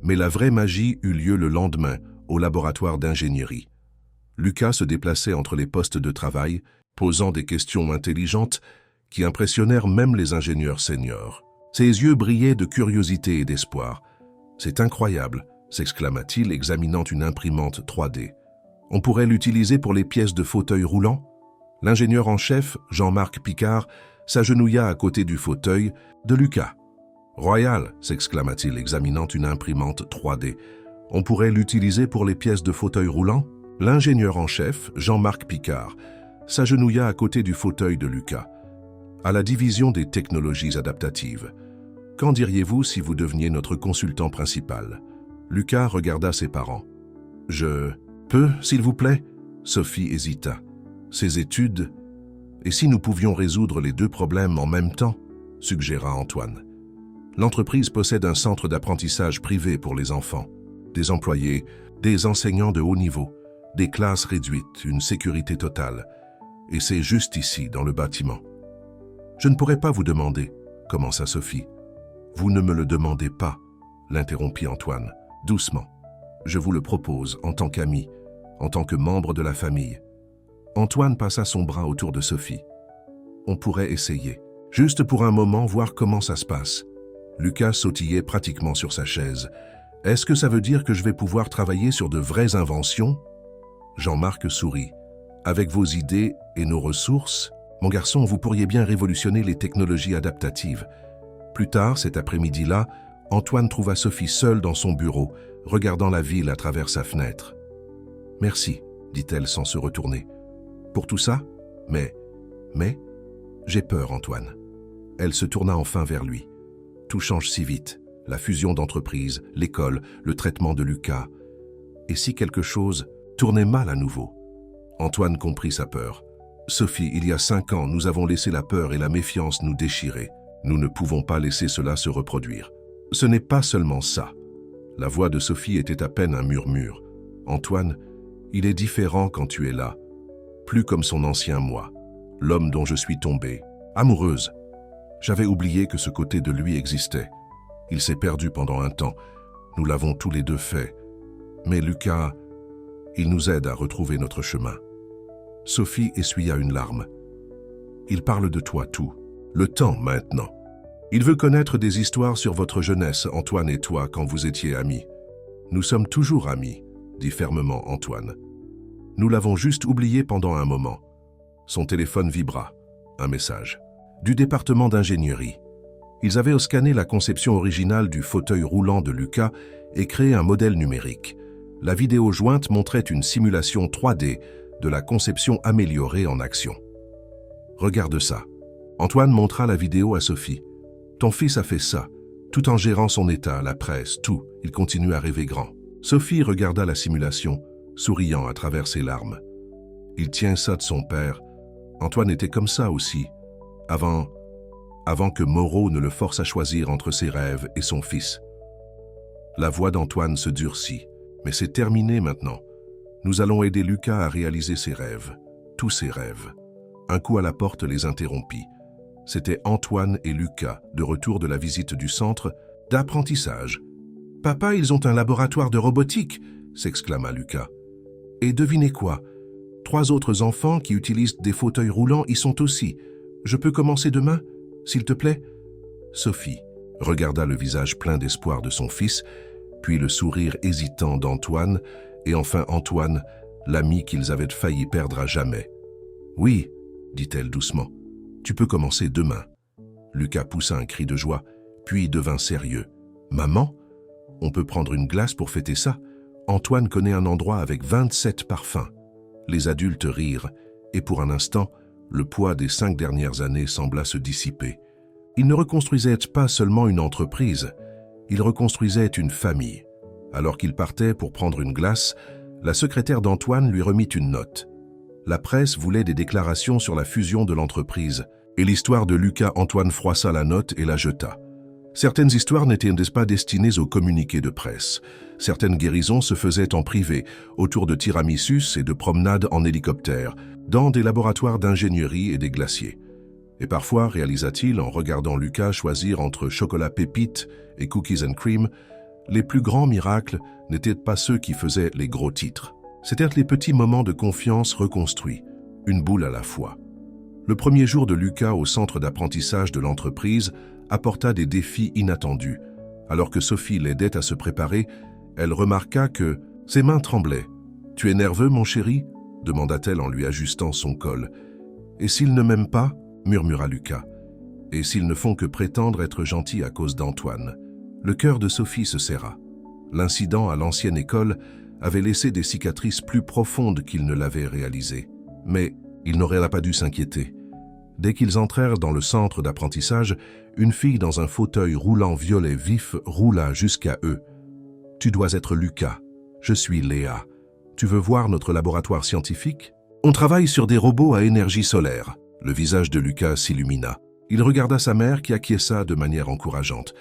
Mais la vraie magie eut lieu le lendemain, au laboratoire d'ingénierie. Lucas se déplaçait entre les postes de travail, posant des questions intelligentes qui impressionnèrent même les ingénieurs seniors. Ses yeux brillaient de curiosité et d'espoir. « C'est incroyable !» s'exclama-t-il, examinant une imprimante 3D. « On pourrait l'utiliser pour les pièces de fauteuil roulant ?» L'ingénieur en chef, Jean-Marc Picard, s'agenouilla à côté du fauteuil de Lucas. « Royal !» s'exclama-t-il, examinant une imprimante 3D. « On pourrait l'utiliser pour les pièces de fauteuil roulant ?» L'ingénieur en chef, Jean-Marc Picard, s'agenouilla à côté du fauteuil de Lucas. « À la division des technologies adaptatives. Qu'en diriez-vous si vous deveniez notre consultant principal ?» Lucas regarda ses parents. « Je peux, s'il vous plaît ?» Sophie hésita. « Ces études... Et si nous pouvions résoudre les deux problèmes en même temps ?» suggéra Antoine. L'entreprise possède un centre d'apprentissage privé pour les enfants. Des employés, des enseignants de haut niveau, des classes réduites, une sécurité totale. Et c'est juste ici, dans le bâtiment. « Je ne pourrais pas vous demander, » commença Sophie. « Vous ne me le demandez pas, » l'interrompit Antoine. « Doucement. Je vous le propose en tant qu'ami, en tant que membre de la famille. » Antoine passa son bras autour de Sophie. « On pourrait essayer. Juste pour un moment, voir comment ça se passe. » Lucas sautillait pratiquement sur sa chaise. « Est-ce que ça veut dire que je vais pouvoir travailler sur de vraies inventions ?» Jean-Marc sourit. « Avec vos idées et nos ressources, mon garçon, vous pourriez bien révolutionner les technologies adaptatives. » Plus tard, cet après-midi-là, Antoine trouva Sophie seule dans son bureau, regardant la ville à travers sa fenêtre. « Merci, dit-elle sans se retourner. Pour tout ça, mais, j'ai peur, Antoine. » Elle se tourna enfin vers lui. Tout change si vite, la fusion d'entreprises, l'école, le traitement de Lucas. Et si quelque chose tournait mal à nouveau? Antoine comprit sa peur. « Sophie, il y a 5 ans, nous avons laissé la peur et la méfiance nous déchirer. Nous ne pouvons pas laisser cela se reproduire. Ce n'est pas seulement ça. » La voix de Sophie était à peine un murmure. « Antoine, il est différent quand tu es là. Plus comme son ancien moi, l'homme dont je suis tombée, amoureuse. J'avais oublié que ce côté de lui existait. Il s'est perdu pendant un temps. Nous l'avons tous les deux fait. Mais Lucas, il nous aide à retrouver notre chemin. » Sophie essuya une larme. « Il parle de toi tout. Le temps maintenant. Il veut connaître des histoires sur votre jeunesse, Antoine et toi, quand vous étiez amis. Nous sommes toujours amis, dit fermement Antoine. Nous l'avons juste oublié pendant un moment. » Son téléphone vibra. Un message. Du département d'ingénierie. Ils avaient scanné la conception originale du fauteuil roulant de Lucas et créé un modèle numérique. La vidéo jointe montrait une simulation 3D de la conception améliorée en action. « Regarde ça. » Antoine montra la vidéo à Sophie. « Ton fils a fait ça, tout en gérant son état, la presse, tout. Il continue à rêver grand. » Sophie regarda la simulation, souriant à travers ses larmes. « Il tient ça de son père. Antoine était comme ça aussi, avant que Moreau ne le force à choisir entre ses rêves et son fils. » La voix d'Antoine se durcit. « Mais c'est terminé maintenant. Nous allons aider Lucas à réaliser ses rêves, tous ses rêves. » Un coup à la porte les interrompit. C'étaient Antoine et Lucas, de retour de la visite du centre d'apprentissage. « Papa, ils ont un laboratoire de robotique !» s'exclama Lucas. « Et devinez quoi? 3 autres enfants qui utilisent des fauteuils roulants y sont aussi. Je peux commencer demain, s'il te plaît ?» Sophie regarda le visage plein d'espoir de son fils, puis le sourire hésitant d'Antoine, et enfin Antoine, l'ami qu'ils avaient failli perdre à jamais. « Oui, dit-elle doucement, tu peux commencer demain. » Lucas poussa un cri de joie, puis devint sérieux. « Maman, on peut prendre une glace pour fêter ça? Antoine connaît un endroit avec 27 parfums. » Les adultes rirent, et pour un instant, le poids des 5 dernières années sembla se dissiper. Ils ne reconstruisaient pas seulement une entreprise, ils reconstruisaient une famille. Alors qu'il partait pour prendre une glace, la secrétaire d'Antoine lui remit une note. La presse voulait des déclarations sur la fusion de l'entreprise, et l'histoire de Lucas Antoine froissa la note et la jeta. Certaines histoires n'étaient pas destinées aux communiqués de presse. Certaines guérisons se faisaient en privé, autour de tiramisus et de promenades en hélicoptère, dans des laboratoires d'ingénierie et des glaciers. Et parfois, réalisa-t-il, en regardant Lucas choisir entre chocolat pépite et cookies and cream, les plus grands miracles n'étaient pas ceux qui faisaient les gros titres. C'étaient les petits moments de confiance reconstruits, une boule à la fois. Le premier jour de Lucas au centre d'apprentissage de l'entreprise apporta des défis inattendus. Alors que Sophie l'aidait à se préparer, elle remarqua que ses mains tremblaient. « Tu es nerveux, mon chéri ?» demanda-t-elle en lui ajustant son col. « Et s'ils ne m'aiment pas ?» murmura Lucas. « Et s'ils ne font que prétendre être gentils à cause d'Antoine ?» Le cœur de Sophie se serra. L'incident à l'ancienne école avait laissé des cicatrices plus profondes qu'il ne l'avait réalisé. Mais il n'aurait pas dû s'inquiéter. Dès qu'ils entrèrent dans le centre d'apprentissage, une fille dans un fauteuil roulant violet vif roula jusqu'à eux. « Tu dois être Lucas. Je suis Léa. Tu veux voir notre laboratoire scientifique? On travaille sur des robots à énergie solaire. » Le visage de Lucas s'illumina. Il regarda sa mère qui acquiesça de manière encourageante.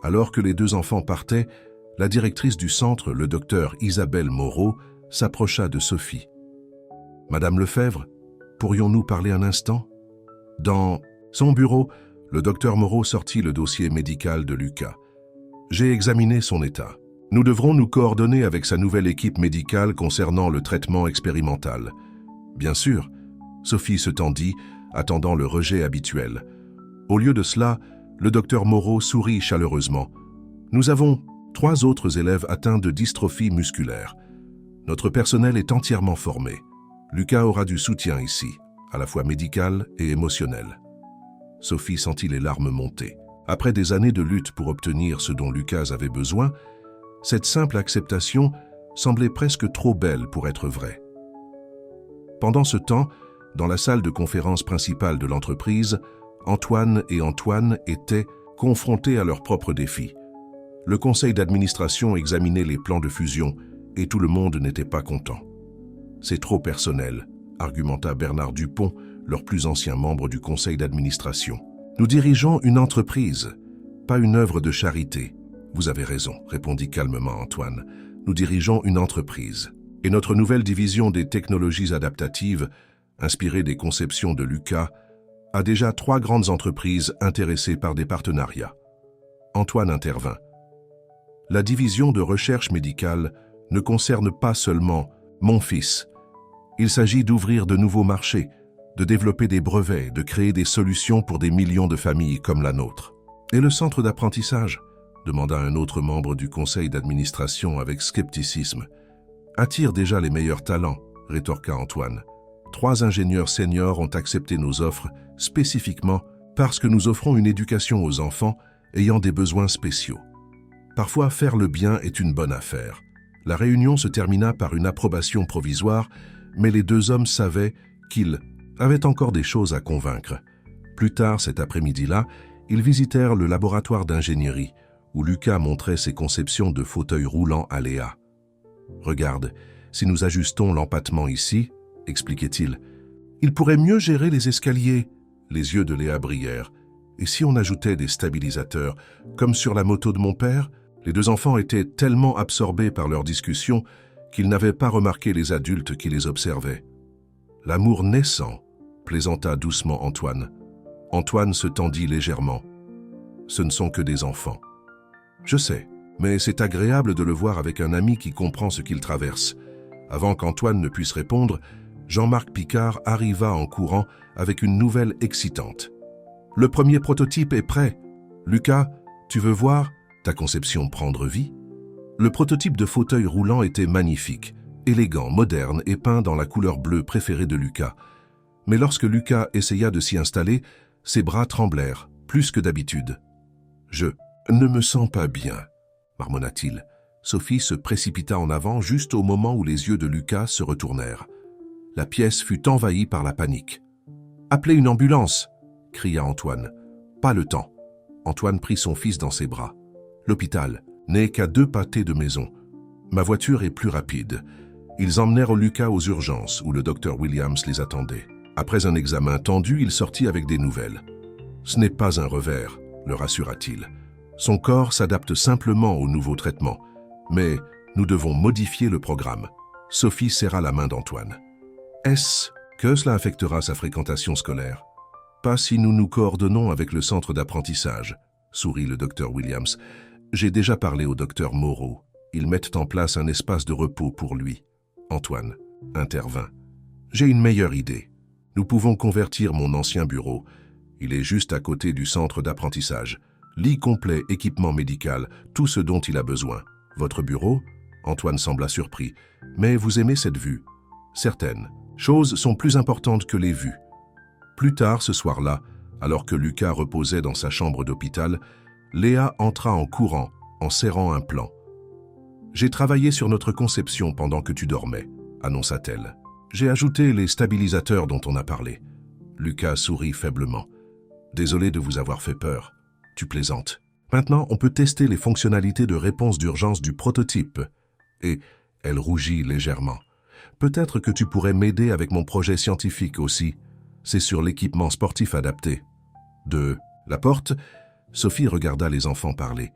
Alors que les 2 enfants partaient, la directrice du centre, le docteur Isabelle Moreau, s'approcha de Sophie. « Madame Lefebvre, pourrions-nous parler un instant ?» Dans son bureau, le docteur Moreau sortit le dossier médical de Lucas. « J'ai examiné son état. Nous devrons nous coordonner avec sa nouvelle équipe médicale concernant le traitement expérimental. » Bien sûr, Sophie se tendit, attendant le rejet habituel. Au lieu de cela, le docteur Moreau sourit chaleureusement. « Nous avons 3 autres élèves atteints de dystrophie musculaire. Notre personnel est entièrement formé. Lucas aura du soutien ici, à la fois médical et émotionnel. » Sophie sentit les larmes monter. Après des années de lutte pour obtenir ce dont Lucas avait besoin, cette simple acceptation semblait presque trop belle pour être vraie. Pendant ce temps, dans la salle de conférence principale de l'entreprise, Antoine et Antoine étaient confrontés à leurs propres défis. Le conseil d'administration examinait les plans de fusion et tout le monde n'était pas content. « C'est trop personnel », argumenta Bernard Dupont, leur plus ancien membre du conseil d'administration. « Nous dirigeons une entreprise, pas une œuvre de charité. »« Vous avez raison », répondit calmement Antoine. « Nous dirigeons une entreprise. Et notre nouvelle division des technologies adaptatives, inspirée des conceptions de Lucas, a déjà 3 grandes entreprises intéressées par des partenariats. » Antoine intervint. « La division de recherche médicale ne concerne pas seulement mon fils. Il s'agit d'ouvrir de nouveaux marchés, de développer des brevets, de créer des solutions pour des millions de familles comme la nôtre. » « Et le centre d'apprentissage ?» demanda un autre membre du conseil d'administration avec scepticisme. « Attire déjà les meilleurs talents, » rétorqua Antoine. 3 ingénieurs seniors ont accepté nos offres spécifiquement parce que nous offrons une éducation aux enfants ayant des besoins spéciaux. Parfois, faire le bien est une bonne affaire. La réunion se termina par une approbation provisoire, mais les 2 hommes savaient qu'ils avaient encore des choses à convaincre. Plus tard cet après-midi-là, ils visitèrent le laboratoire d'ingénierie, où Lucas montrait ses conceptions de fauteuils roulants à Léa. « Regarde, si nous ajustons l'empattement ici, expliquait-il, il pourrait mieux gérer les escaliers. » Les yeux de Léa brillèrent. « Et si on ajoutait des stabilisateurs, comme sur la moto de mon père ?» Les 2 enfants étaient tellement absorbés par leur discussion qu'ils n'avaient pas remarqué les adultes qui les observaient. « L'amour naissant », plaisanta doucement Antoine. « Antoine se tendit légèrement. Ce ne sont que des enfants. Je sais, mais c'est agréable de le voir avec un ami qui comprend ce qu'il traverse. Avant qu'Antoine ne puisse répondre, Jean-Marc Picard arriva en courant avec une nouvelle excitante. « Le premier prototype est prêt. Lucas, tu veux voir ta conception prendre vie ?» Le prototype de fauteuil roulant était magnifique, élégant, moderne et peint dans la couleur bleue préférée de Lucas. Mais lorsque Lucas essaya de s'y installer, ses bras tremblèrent, plus que d'habitude. « Je ne me sens pas bien », marmonna-t-il. Sophie se précipita en avant juste au moment où les yeux de Lucas se retournèrent. La pièce fut envahie par la panique. « Appelez une ambulance !» cria Antoine. « Pas le temps. » Antoine prit son fils dans ses bras. « L'hôpital n'est qu'à 2 pâtés de maison. Ma voiture est plus rapide. » Ils emmenèrent Lucas aux urgences où le docteur Williams les attendait. Après un examen tendu, il sortit avec des nouvelles. « Ce n'est pas un revers », le rassura-t-il. « Son corps s'adapte simplement au nouveau traitement. Mais nous devons modifier le programme. » Sophie serra la main d'Antoine. « Est-ce que cela affectera sa fréquentation scolaire ?»« Pas si nous nous coordonnons avec le centre d'apprentissage, » sourit le docteur Williams. « J'ai déjà parlé au docteur Moreau. Ils mettent en place un espace de repos pour lui. » Antoine intervint. « J'ai une meilleure idée. Nous pouvons convertir mon ancien bureau. Il est juste à côté du centre d'apprentissage. Lit complet, équipement médical, tout ce dont il a besoin. Votre bureau ?» Antoine sembla surpris. « Mais vous aimez cette vue ?»« Certaines choses sont plus importantes que les vues. » Plus tard ce soir-là, alors que Lucas reposait dans sa chambre d'hôpital, Léa entra en courant, en serrant un plan. « J'ai travaillé sur notre conception pendant que tu dormais, » annonça-t-elle. « J'ai ajouté les stabilisateurs dont on a parlé. » Lucas sourit faiblement. « Désolé de vous avoir fait peur. Tu plaisantes. Maintenant, on peut tester les fonctionnalités de réponse d'urgence du prototype. » Et elle rougit légèrement. « Peut-être que tu pourrais m'aider avec mon projet scientifique aussi. C'est sur l'équipement sportif adapté. » De la porte, Sophie regarda les enfants parler.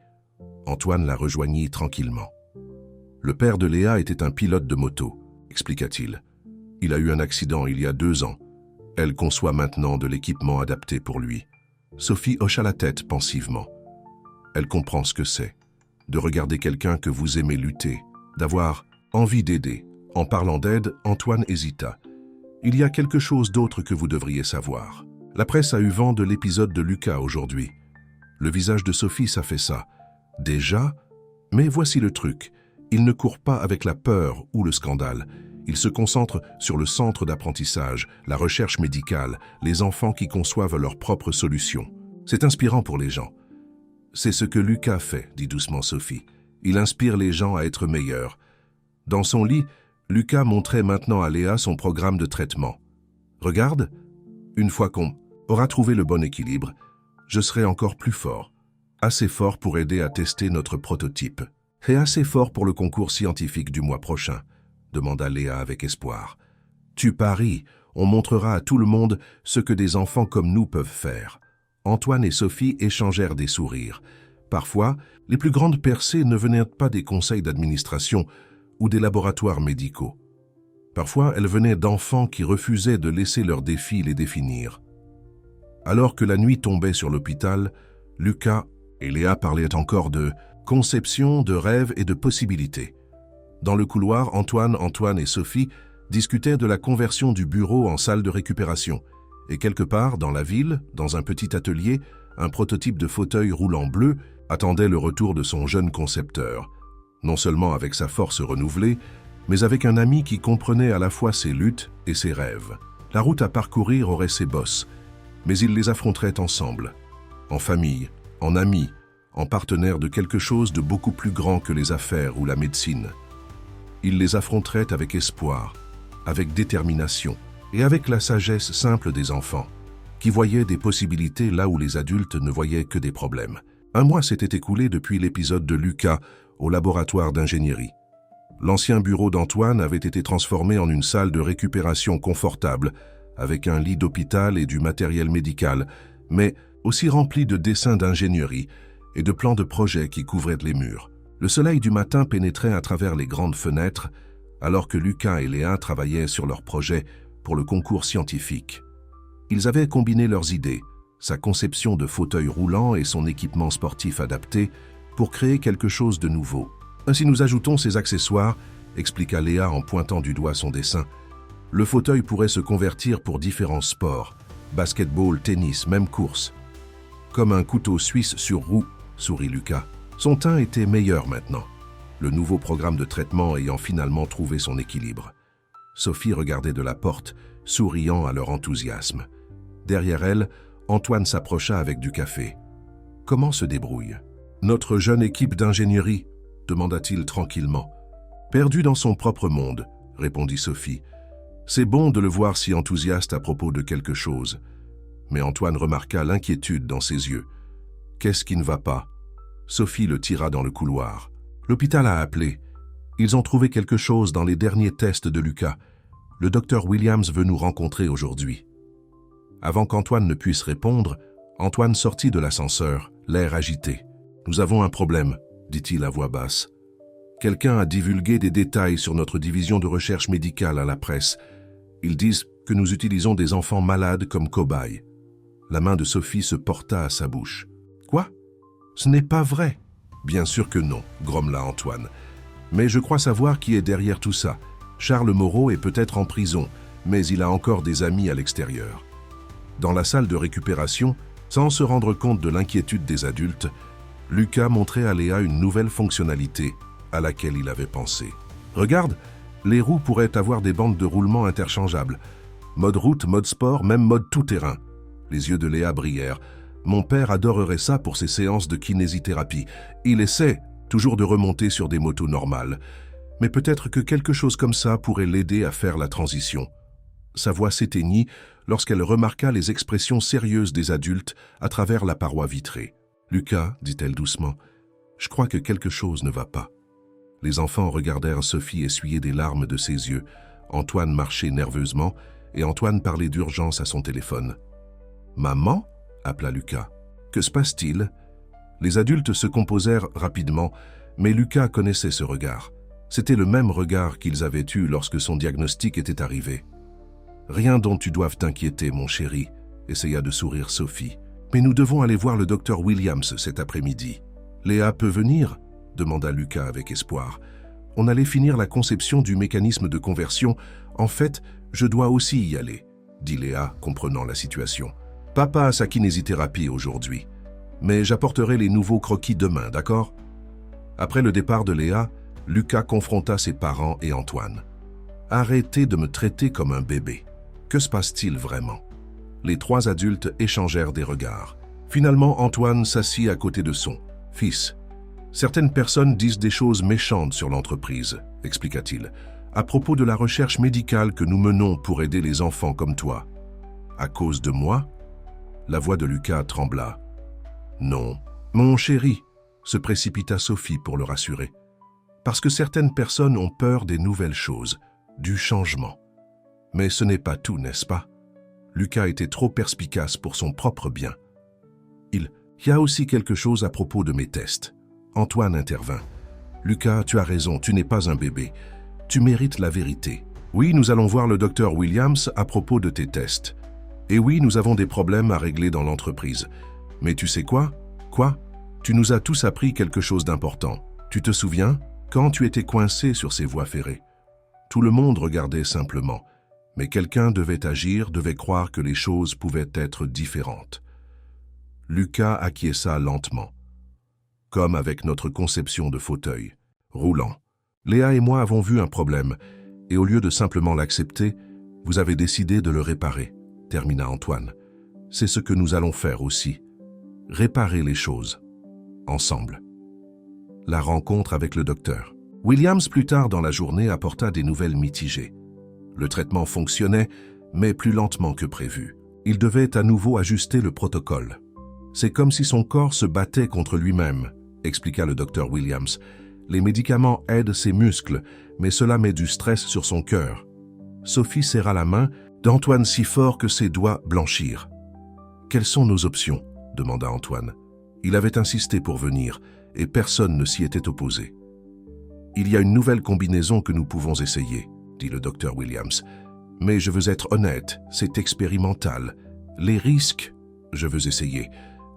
Antoine la rejoignit tranquillement. « Le père de Léa était un pilote de moto, » expliqua-t-il. « Il a eu un accident il y a 2 ans. Elle conçoit maintenant de l'équipement adapté pour lui. » Sophie hocha la tête pensivement. Elle comprend ce que c'est, de regarder quelqu'un que vous aimez lutter, d'avoir envie d'aider. En parlant d'aide, Antoine hésita. Il y a quelque chose d'autre que vous devriez savoir. La presse a eu vent de l'épisode de Lucas aujourd'hui. Le visage de Sophie s'affaissa. Déjà? Mais voici le truc. Il ne court pas avec la peur ou le scandale. Il se concentre sur le centre d'apprentissage, la recherche médicale, les enfants qui conçoivent leurs propres solutions. C'est inspirant pour les gens. C'est ce que Lucas fait, dit doucement Sophie. Il inspire les gens à être meilleurs. Dans son lit, Lucas montrait maintenant à Léa son programme de traitement. Regarde, une fois qu'on aura trouvé le bon équilibre, je serai encore plus fort. Assez fort pour aider à tester notre prototype. Et assez fort pour le concours scientifique du mois prochain, demanda Léa avec espoir. Tu paries, on montrera à tout le monde ce que des enfants comme nous peuvent faire. Antoine et Sophie échangèrent des sourires. Parfois, les plus grandes percées ne venaient pas des conseils d'administration ou des laboratoires médicaux. Parfois, elles venaient d'enfants qui refusaient de laisser leurs défis les définir. Alors que la nuit tombait sur l'hôpital, Lucas et Léa parlaient encore de conception, de rêves et de possibilités. Dans le couloir, Antoine et Sophie discutaient de la conversion du bureau en salle de récupération. Et quelque part, dans la ville, dans un petit atelier, un prototype de fauteuil roulant bleu attendait le retour de son jeune concepteur. Non seulement avec sa force renouvelée, mais avec un ami qui comprenait à la fois ses luttes et ses rêves. La route à parcourir aurait ses bosses, mais ils les affronteraient ensemble, en famille, en amis, en partenaires de quelque chose de beaucoup plus grand que les affaires ou la médecine. Ils les affronteraient avec espoir, avec détermination et avec la sagesse simple des enfants, qui voyaient des possibilités là où les adultes ne voyaient que des problèmes. 1 mois s'était écoulé depuis l'épisode de Lucas au laboratoire d'ingénierie. L'ancien bureau d'Antoine avait été transformé en une salle de récupération confortable, avec un lit d'hôpital et du matériel médical, mais aussi rempli de dessins d'ingénierie et de plans de projets qui couvraient les murs. Le soleil du matin pénétrait à travers les grandes fenêtres, alors que Lucas et Léa travaillaient sur leur projet pour le concours scientifique. Ils avaient combiné leurs idées, sa conception de fauteuil roulant et son équipement sportif adapté pour créer quelque chose de nouveau. Si nous ajoutons ces accessoires, expliqua Léa en pointant du doigt son dessin, le fauteuil pourrait se convertir pour différents sports, basketball, tennis, même course. Comme un couteau suisse sur roue, sourit Lucas. Son teint était meilleur maintenant, le nouveau programme de traitement ayant finalement trouvé son équilibre. Sophie regardait de la porte, souriant à leur enthousiasme. Derrière elle, Antoine s'approcha avec du café. « Comment se débrouille ?»« Notre jeune équipe d'ingénierie ?» demanda-t-il tranquillement. « Perdu dans son propre monde, » répondit Sophie. « C'est bon de le voir si enthousiaste à propos de quelque chose. » Mais Antoine remarqua l'inquiétude dans ses yeux. « Qu'est-ce qui ne va pas ?» Sophie le tira dans le couloir. « L'hôpital a appelé. Ils ont trouvé quelque chose dans les derniers tests de Lucas. Le docteur Williams veut nous rencontrer aujourd'hui. » Avant qu'Antoine ne puisse répondre, Antoine sortit de l'ascenseur, l'air agité. « Nous avons un problème, » dit-il à voix basse. « Quelqu'un a divulgué des détails sur notre division de recherche médicale à la presse. Ils disent que nous utilisons des enfants malades comme cobayes. » La main de Sophie se porta à sa bouche. « Quoi ? Ce n'est pas vrai !»« Bien sûr que non, » grommela Antoine. « Mais je crois savoir qui est derrière tout ça. Charles Moreau est peut-être en prison, mais il a encore des amis à l'extérieur. » Dans la salle de récupération, sans se rendre compte de l'inquiétude des adultes, Lucas montrait à Léa une nouvelle fonctionnalité à laquelle il avait pensé. « Regarde, les roues pourraient avoir des bandes de roulement interchangeables. Mode route, mode sport, même mode tout-terrain. » Les yeux de Léa brillèrent. « Mon père adorerait ça pour ses séances de kinésithérapie. Il essaie toujours de remonter sur des motos normales. Mais peut-être que quelque chose comme ça pourrait l'aider à faire la transition. » Sa voix s'éteignit lorsqu'elle remarqua les expressions sérieuses des adultes à travers la paroi vitrée. « Lucas, dit-elle doucement, je crois que quelque chose ne va pas. » Les enfants regardèrent Sophie essuyer des larmes de ses yeux. Antoine marchait nerveusement et Antoine parlait d'urgence à son téléphone. « Maman ?» appela Lucas. « Que se passe-t-il » Les adultes se composèrent rapidement, mais Lucas connaissait ce regard. C'était le même regard qu'ils avaient eu lorsque son diagnostic était arrivé. « Rien dont tu doives t'inquiéter, mon chéri, » essaya de sourire Sophie. « Mais nous devons aller voir le docteur Williams cet après-midi. »« Léa peut venir ?» demanda Lucas avec espoir. « On allait finir la conception du mécanisme de conversion. En fait, je dois aussi y aller, » dit Léa, comprenant la situation. « Papa a sa kinésithérapie aujourd'hui, mais j'apporterai les nouveaux croquis demain, d'accord ?» Après le départ de Léa, Lucas confronta ses parents et Antoine. « Arrêtez de me traiter comme un bébé. Que se passe-t-il vraiment ?» Les trois adultes échangèrent des regards. Finalement, Antoine s'assit à côté de son « fils ». « Certaines personnes disent des choses méchantes sur l'entreprise, » expliqua-t-il, « à propos de la recherche médicale que nous menons pour aider les enfants comme toi. »« À cause de moi ?» La voix de Lucas trembla. « Non, mon chéri, » se précipita Sophie pour le rassurer. « Parce que certaines personnes ont peur des nouvelles choses, du changement. Mais ce n'est pas tout, n'est-ce pas ?» Lucas était trop perspicace pour son propre bien. « Il y a aussi quelque chose à propos de mes tests. » Antoine intervint. « Lucas, tu as raison, tu n'es pas un bébé. Tu mérites la vérité. Oui, nous allons voir le docteur Williams à propos de tes tests. Et oui, nous avons des problèmes à régler dans l'entreprise. Mais tu sais quoi ? Quoi ? Tu nous as tous appris quelque chose d'important. Tu te souviens ? Quand tu étais coincé sur ces voies ferrées. Tout le monde regardait simplement. Mais quelqu'un devait agir, devait croire que les choses pouvaient être différentes. » Lucas acquiesça lentement. Comme avec notre conception de fauteuil, roulant. Léa et moi avons vu un problème, et au lieu de simplement l'accepter, vous avez décidé de le réparer, termina Antoine. C'est ce que nous allons faire aussi. Réparer les choses, ensemble. La rencontre avec le docteur. Williams, plus tard dans la journée, apporta des nouvelles mitigées. Le traitement fonctionnait, mais plus lentement que prévu. Il devait à nouveau ajuster le protocole. C'est comme si son corps se battait contre lui-même, expliqua le docteur Williams. Les médicaments aident ses muscles, mais cela met du stress sur son cœur. Sophie serra la main d'Antoine si fort que ses doigts blanchirent. « Quelles sont nos options ?» demanda Antoine. Il avait insisté pour venir, et personne ne s'y était opposé. « Il y a une nouvelle combinaison que nous pouvons essayer, » dit le docteur Williams. « Mais je veux être honnête, c'est expérimental. Les risques... » « Je veux essayer »,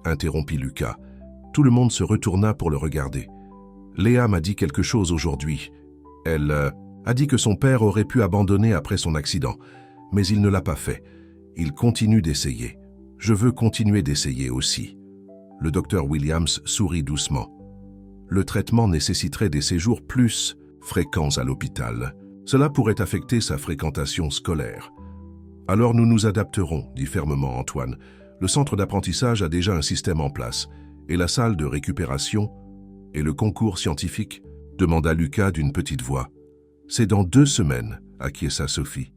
interrompit Lucas. Tout le monde se retourna pour le regarder. « Léa m'a dit quelque chose aujourd'hui. Elle a dit que son père aurait pu abandonner après son accident, mais il ne l'a pas fait. Il continue d'essayer. Je veux continuer d'essayer aussi. » Le docteur Williams sourit doucement. Le traitement nécessiterait des séjours plus fréquents à l'hôpital. Cela pourrait affecter sa fréquentation scolaire. Alors nous nous adapterons, dit fermement Antoine. Le centre d'apprentissage a déjà un système en place. Et la salle de récupération? Et le concours scientifique? Demanda Lucas d'une petite voix. C'est dans 2 semaines, acquiesça Sophie.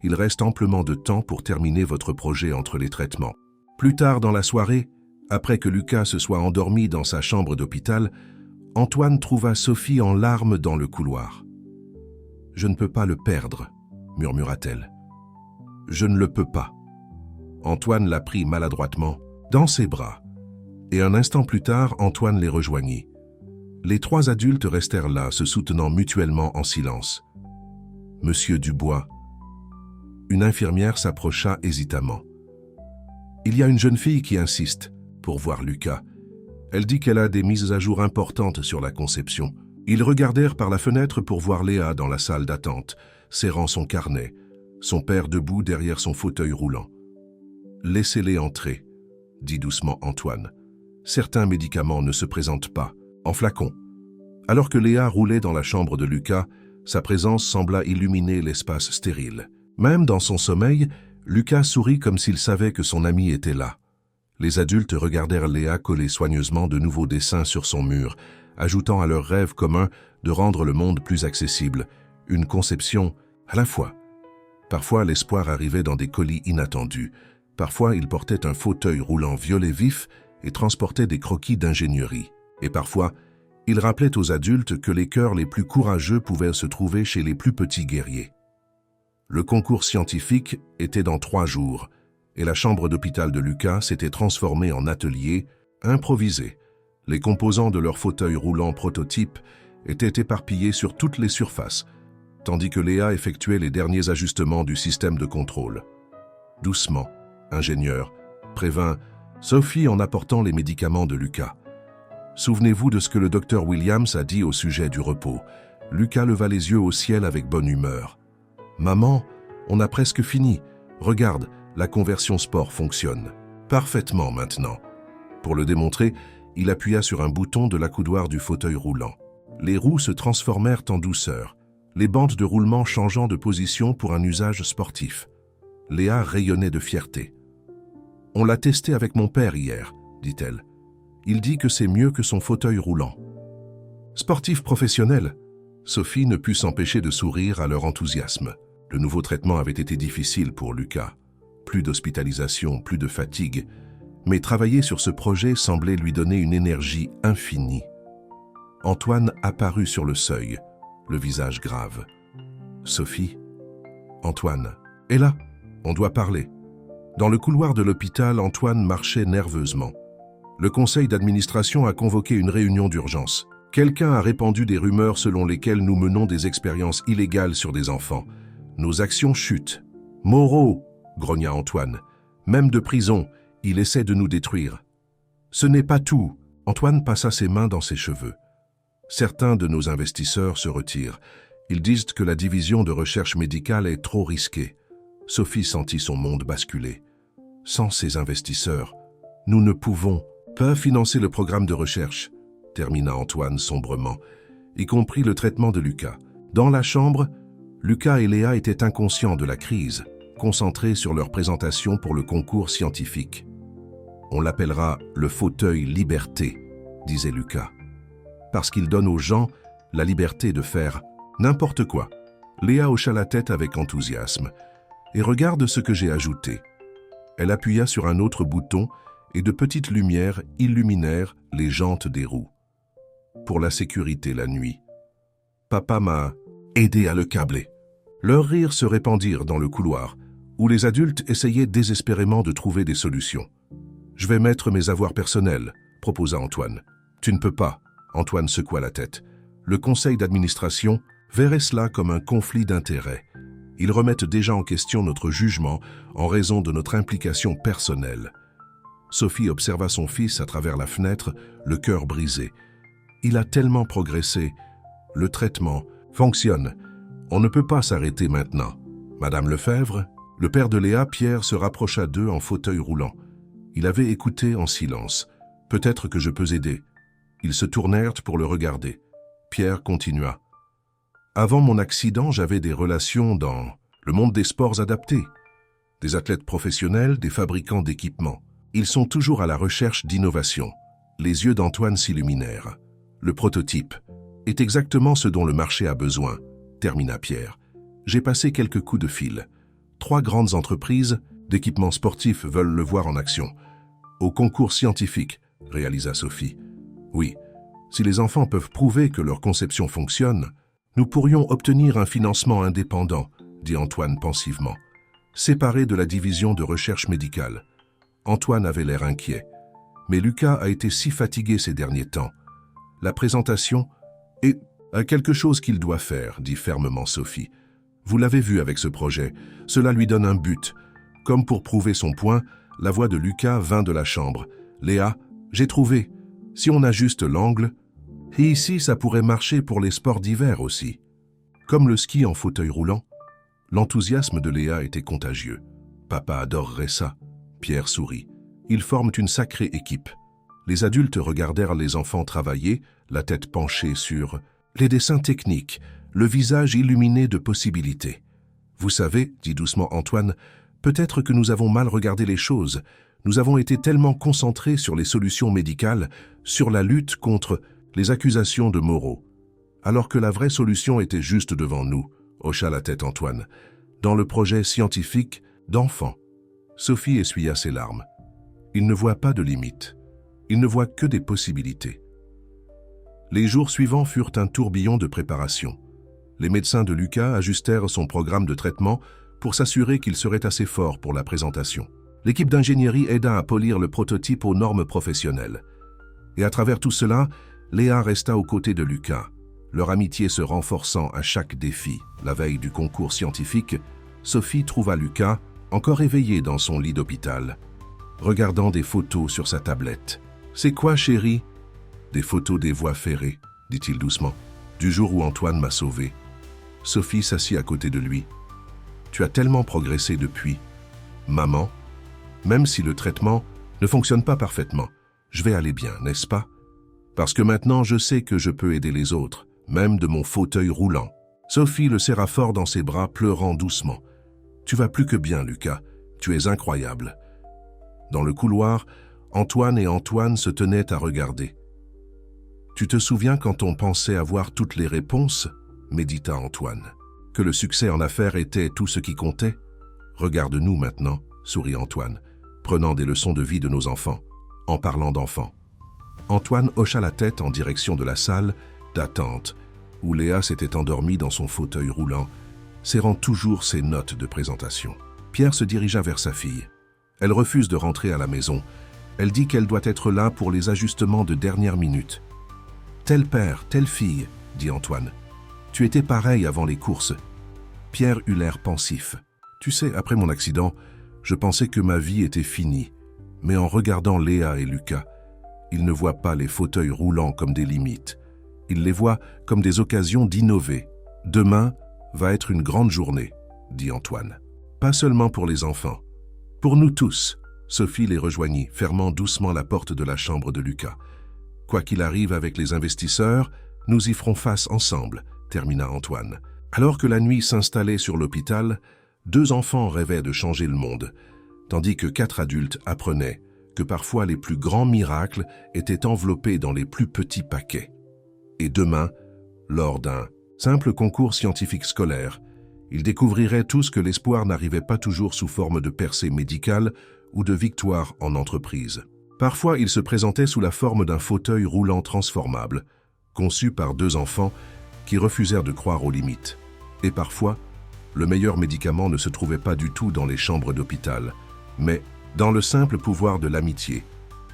Il reste amplement de temps pour terminer votre projet entre les traitements. Plus tard dans la soirée, après que Lucas se soit endormi dans sa chambre d'hôpital, Antoine trouva Sophie en larmes dans le couloir. « Je ne peux pas le perdre, » murmura-t-elle. « Je ne le peux pas. » Antoine la prit maladroitement dans ses bras, et un instant plus tard, Antoine les rejoignit. Les 3 adultes restèrent là, se soutenant mutuellement en silence. « Monsieur Dubois. » Une infirmière s'approcha hésitamment. « Il y a une jeune fille qui insiste pour voir Lucas. Elle dit qu'elle a des mises à jour importantes sur la conception. » Ils regardèrent par la fenêtre pour voir Léa dans la salle d'attente, serrant son carnet, son père debout derrière son fauteuil roulant. « Laissez-les entrer, » dit doucement Antoine. « Certains médicaments ne se présentent pas, en flacon. » Alors que Léa roulait dans la chambre de Lucas, sa présence sembla illuminer l'espace stérile. Même dans son sommeil, Lucas sourit comme s'il savait que son ami était là. Les adultes regardèrent Léa coller soigneusement de nouveaux dessins sur son mur, ajoutant à leur rêve commun de rendre le monde plus accessible, une conception à la fois. Parfois, l'espoir arrivait dans des colis inattendus. Parfois, il portait un fauteuil roulant violet vif et transportait des croquis d'ingénierie. Et parfois, il rappelait aux adultes que les cœurs les plus courageux pouvaient se trouver chez les plus petits guerriers. Le concours scientifique était dans 3 jours, et la chambre d'hôpital de Lucas s'était transformée en atelier improvisé. Les composants de leur fauteuil roulant prototype étaient éparpillés sur toutes les surfaces, tandis que Léa effectuait les derniers ajustements du système de contrôle. Doucement, ingénieur prévint Sophie en apportant les médicaments de Lucas. Souvenez-vous de ce que le docteur Williams a dit au sujet du repos. Lucas leva les yeux au ciel avec bonne humeur. « Maman, on a presque fini. Regarde, la conversion sport fonctionne. Parfaitement maintenant. » Pour le démontrer, il appuya sur un bouton de l'accoudoir du fauteuil roulant. Les roues se transformèrent en douceur, les bandes de roulement changeant de position pour un usage sportif. Léa rayonnait de fierté. « On l'a testé avec mon père hier, » dit-elle. « Il dit que c'est mieux que son fauteuil roulant. » Sportif professionnel, Sophie ne put s'empêcher de sourire à leur enthousiasme. Le nouveau traitement avait été difficile pour Lucas. Plus d'hospitalisation, plus de fatigue. Mais travailler sur ce projet semblait lui donner une énergie infinie. Antoine apparut sur le seuil, le visage grave. « Sophie ?»« Antoine. »« Et là, on doit parler. » Dans le couloir de l'hôpital, Antoine marchait nerveusement. Le conseil d'administration a convoqué une réunion d'urgence. Quelqu'un a répandu des rumeurs selon lesquelles nous menons des expériences illégales sur des enfants. Nos actions chutent. « Moreau !» grogna Antoine. « Même de prison, il essaie de nous détruire. » Ce n'est pas tout. Antoine passa ses mains dans ses cheveux. Certains de nos investisseurs se retirent. Ils disent que la division de recherche médicale est trop risquée. Sophie sentit son monde basculer. Sans ces investisseurs, nous ne pouvons pas financer le programme de recherche, termina Antoine sombrement, y compris le traitement de Lucas. Dans la chambre, Lucas et Léa étaient inconscients de la crise, concentrés sur leur présentation pour le concours scientifique. On l'appellera le fauteuil liberté, disait Lucas, parce qu'il donne aux gens la liberté de faire n'importe quoi. Léa hocha la tête avec enthousiasme. Et regarde ce que j'ai ajouté. Elle appuya sur un autre bouton et de petites lumières illuminèrent les jantes des roues. Pour la sécurité la nuit. Papa m'a aidé à le câbler. Leurs rires se répandirent dans le couloir, où les adultes essayaient désespérément de trouver des solutions. « Je vais mettre mes avoirs personnels », proposa Antoine. « Tu ne peux pas », Antoine secoua la tête. Le conseil d'administration verrait cela comme un conflit d'intérêts. Ils remettent déjà en question notre jugement en raison de notre implication personnelle. Sophie observa son fils à travers la fenêtre, le cœur brisé. Il a tellement progressé. Le traitement fonctionne. On ne peut pas s'arrêter maintenant. Madame Lefebvre, le père de Léa, Pierre, se rapprocha d'eux en fauteuil roulant. Il avait écouté en silence. Peut-être que je peux aider. Ils se tournèrent pour le regarder. Pierre continua. Avant mon accident, j'avais des relations dans le monde des sports adaptés. Des athlètes professionnels, des fabricants d'équipements. Ils sont toujours à la recherche d'innovation. Les yeux d'Antoine s'illuminèrent. Le prototype est exactement ce dont le marché a besoin, termina Pierre. J'ai passé quelques coups de fil. 3 grandes entreprises d'équipements sportifs veulent le voir en action. Au concours scientifique, réalisa Sophie. Oui, si les enfants peuvent prouver que leur conception fonctionne, nous pourrions obtenir un financement indépendant, dit Antoine pensivement, séparé de la division de recherche médicale. Antoine avait l'air inquiet. Mais Lucas a été si fatigué ces derniers temps. La présentation est quelque chose qu'il doit faire, dit fermement Sophie. Vous l'avez vu avec ce projet, cela lui donne un but. Comme pour prouver son point, la voix de Lucas vint de la chambre. Léa, j'ai trouvé. Si on ajuste l'angle, et ici ça pourrait marcher pour les sports d'hiver aussi. Comme le ski en fauteuil roulant, l'enthousiasme de Léa était contagieux. Papa adorerait ça. Pierre sourit. Ils forment une sacrée équipe. Les adultes regardèrent les enfants travailler, la tête penchée sur les dessins techniques, le visage illuminé de possibilités. Vous savez, dit doucement Antoine, peut-être que nous avons mal regardé les choses. Nous avons été tellement concentrés sur les solutions médicales, sur la lutte contre les accusations de Moreau. Alors que la vraie solution était juste devant nous, hocha la tête Antoine, dans le projet scientifique d'enfants. Sophie essuya ses larmes. Il ne voit pas de limites. Il ne voit que des possibilités. Les jours suivants furent un tourbillon de préparation. Les médecins de Lucas ajustèrent son programme de traitement pour s'assurer qu'il serait assez fort pour la présentation. L'équipe d'ingénierie aida à polir le prototype aux normes professionnelles. Et à travers tout cela, Léa resta aux côtés de Lucas, leur amitié se renforçant à chaque défi. La veille du concours scientifique, Sophie trouva Lucas, encore éveillé dans son lit d'hôpital, regardant des photos sur sa tablette. « C'est quoi, chérie ?»« Des photos des voies ferrées, dit-il doucement, du jour où Antoine m'a sauvé. » Sophie s'assit à côté de lui. « Tu as tellement progressé depuis. Maman, même si le traitement ne fonctionne pas parfaitement, je vais aller bien, n'est-ce pas? Parce que maintenant je sais que je peux aider les autres, même de mon fauteuil roulant. » Sophie le serra fort dans ses bras, pleurant doucement. « Tu vas plus que bien, Lucas. Tu es incroyable. » Dans le couloir, Antoine et Antoine se tenaient à regarder. « Tu te souviens quand on pensait avoir toutes les réponses ?» médita Antoine. « Que le succès en affaires était tout ce qui comptait? Regarde-nous maintenant, » sourit Antoine, prenant des leçons de vie de nos enfants, en parlant d'enfants. Antoine hocha la tête en direction de la salle d'attente, où Léa s'était endormie dans son fauteuil roulant, serrant toujours ses notes de présentation. Pierre se dirigea vers sa fille. Elle refuse de rentrer à la maison. Elle dit qu'elle doit être là pour les ajustements de dernière minute. « Tel père, telle fille, » dit Antoine. « Tu étais pareil avant les courses. » Pierre eut l'air pensif. « Tu sais, après mon accident, je pensais que ma vie était finie. Mais en regardant Léa et Lucas, ils ne voient pas les fauteuils roulants comme des limites. Ils les voient comme des occasions d'innover. Demain va être une grande journée, » dit Antoine. « Pas seulement pour les enfants. Pour nous tous. » Sophie les rejoignit, fermant doucement la porte de la chambre de Lucas. « Quoi qu'il arrive avec les investisseurs, nous y ferons face ensemble, » termina Antoine. Alors que la nuit s'installait sur l'hôpital, 2 enfants rêvaient de changer le monde, tandis que 4 adultes apprenaient que parfois les plus grands miracles étaient enveloppés dans les plus petits paquets. Et demain, lors d'un simple concours scientifique scolaire, ils découvriraient tous que l'espoir n'arrivait pas toujours sous forme de percée médicale ou de victoire en entreprise. Parfois, il se présentait sous la forme d'un fauteuil roulant transformable, conçu par 2 enfants qui refusèrent de croire aux limites. Et parfois, le meilleur médicament ne se trouvait pas du tout dans les chambres d'hôpital, mais dans le simple pouvoir de l'amitié,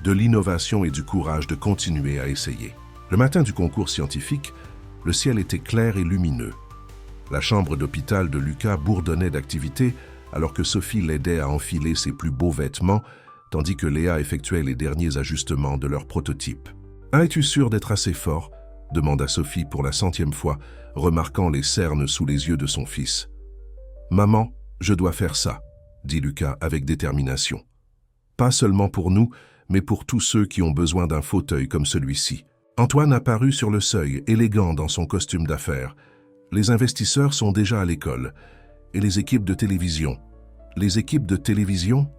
de l'innovation et du courage de continuer à essayer. Le matin du concours scientifique, le ciel était clair et lumineux. La chambre d'hôpital de Lucas bourdonnait d'activité alors que Sophie l'aidait à enfiler ses plus beaux vêtements, tandis que Léa effectuait les derniers ajustements de leur prototype. « Es-tu sûr d'être assez fort ?» demanda Sophie pour la 100e fois, remarquant les cernes sous les yeux de son fils. « Maman, je dois faire ça, » dit Lucas avec détermination. « Pas seulement pour nous, mais pour tous ceux qui ont besoin d'un fauteuil comme celui-ci. » Antoine apparut sur le seuil, élégant dans son costume d'affaires. Les investisseurs sont déjà à l'école. Et les équipes de télévision. Les équipes de télévision?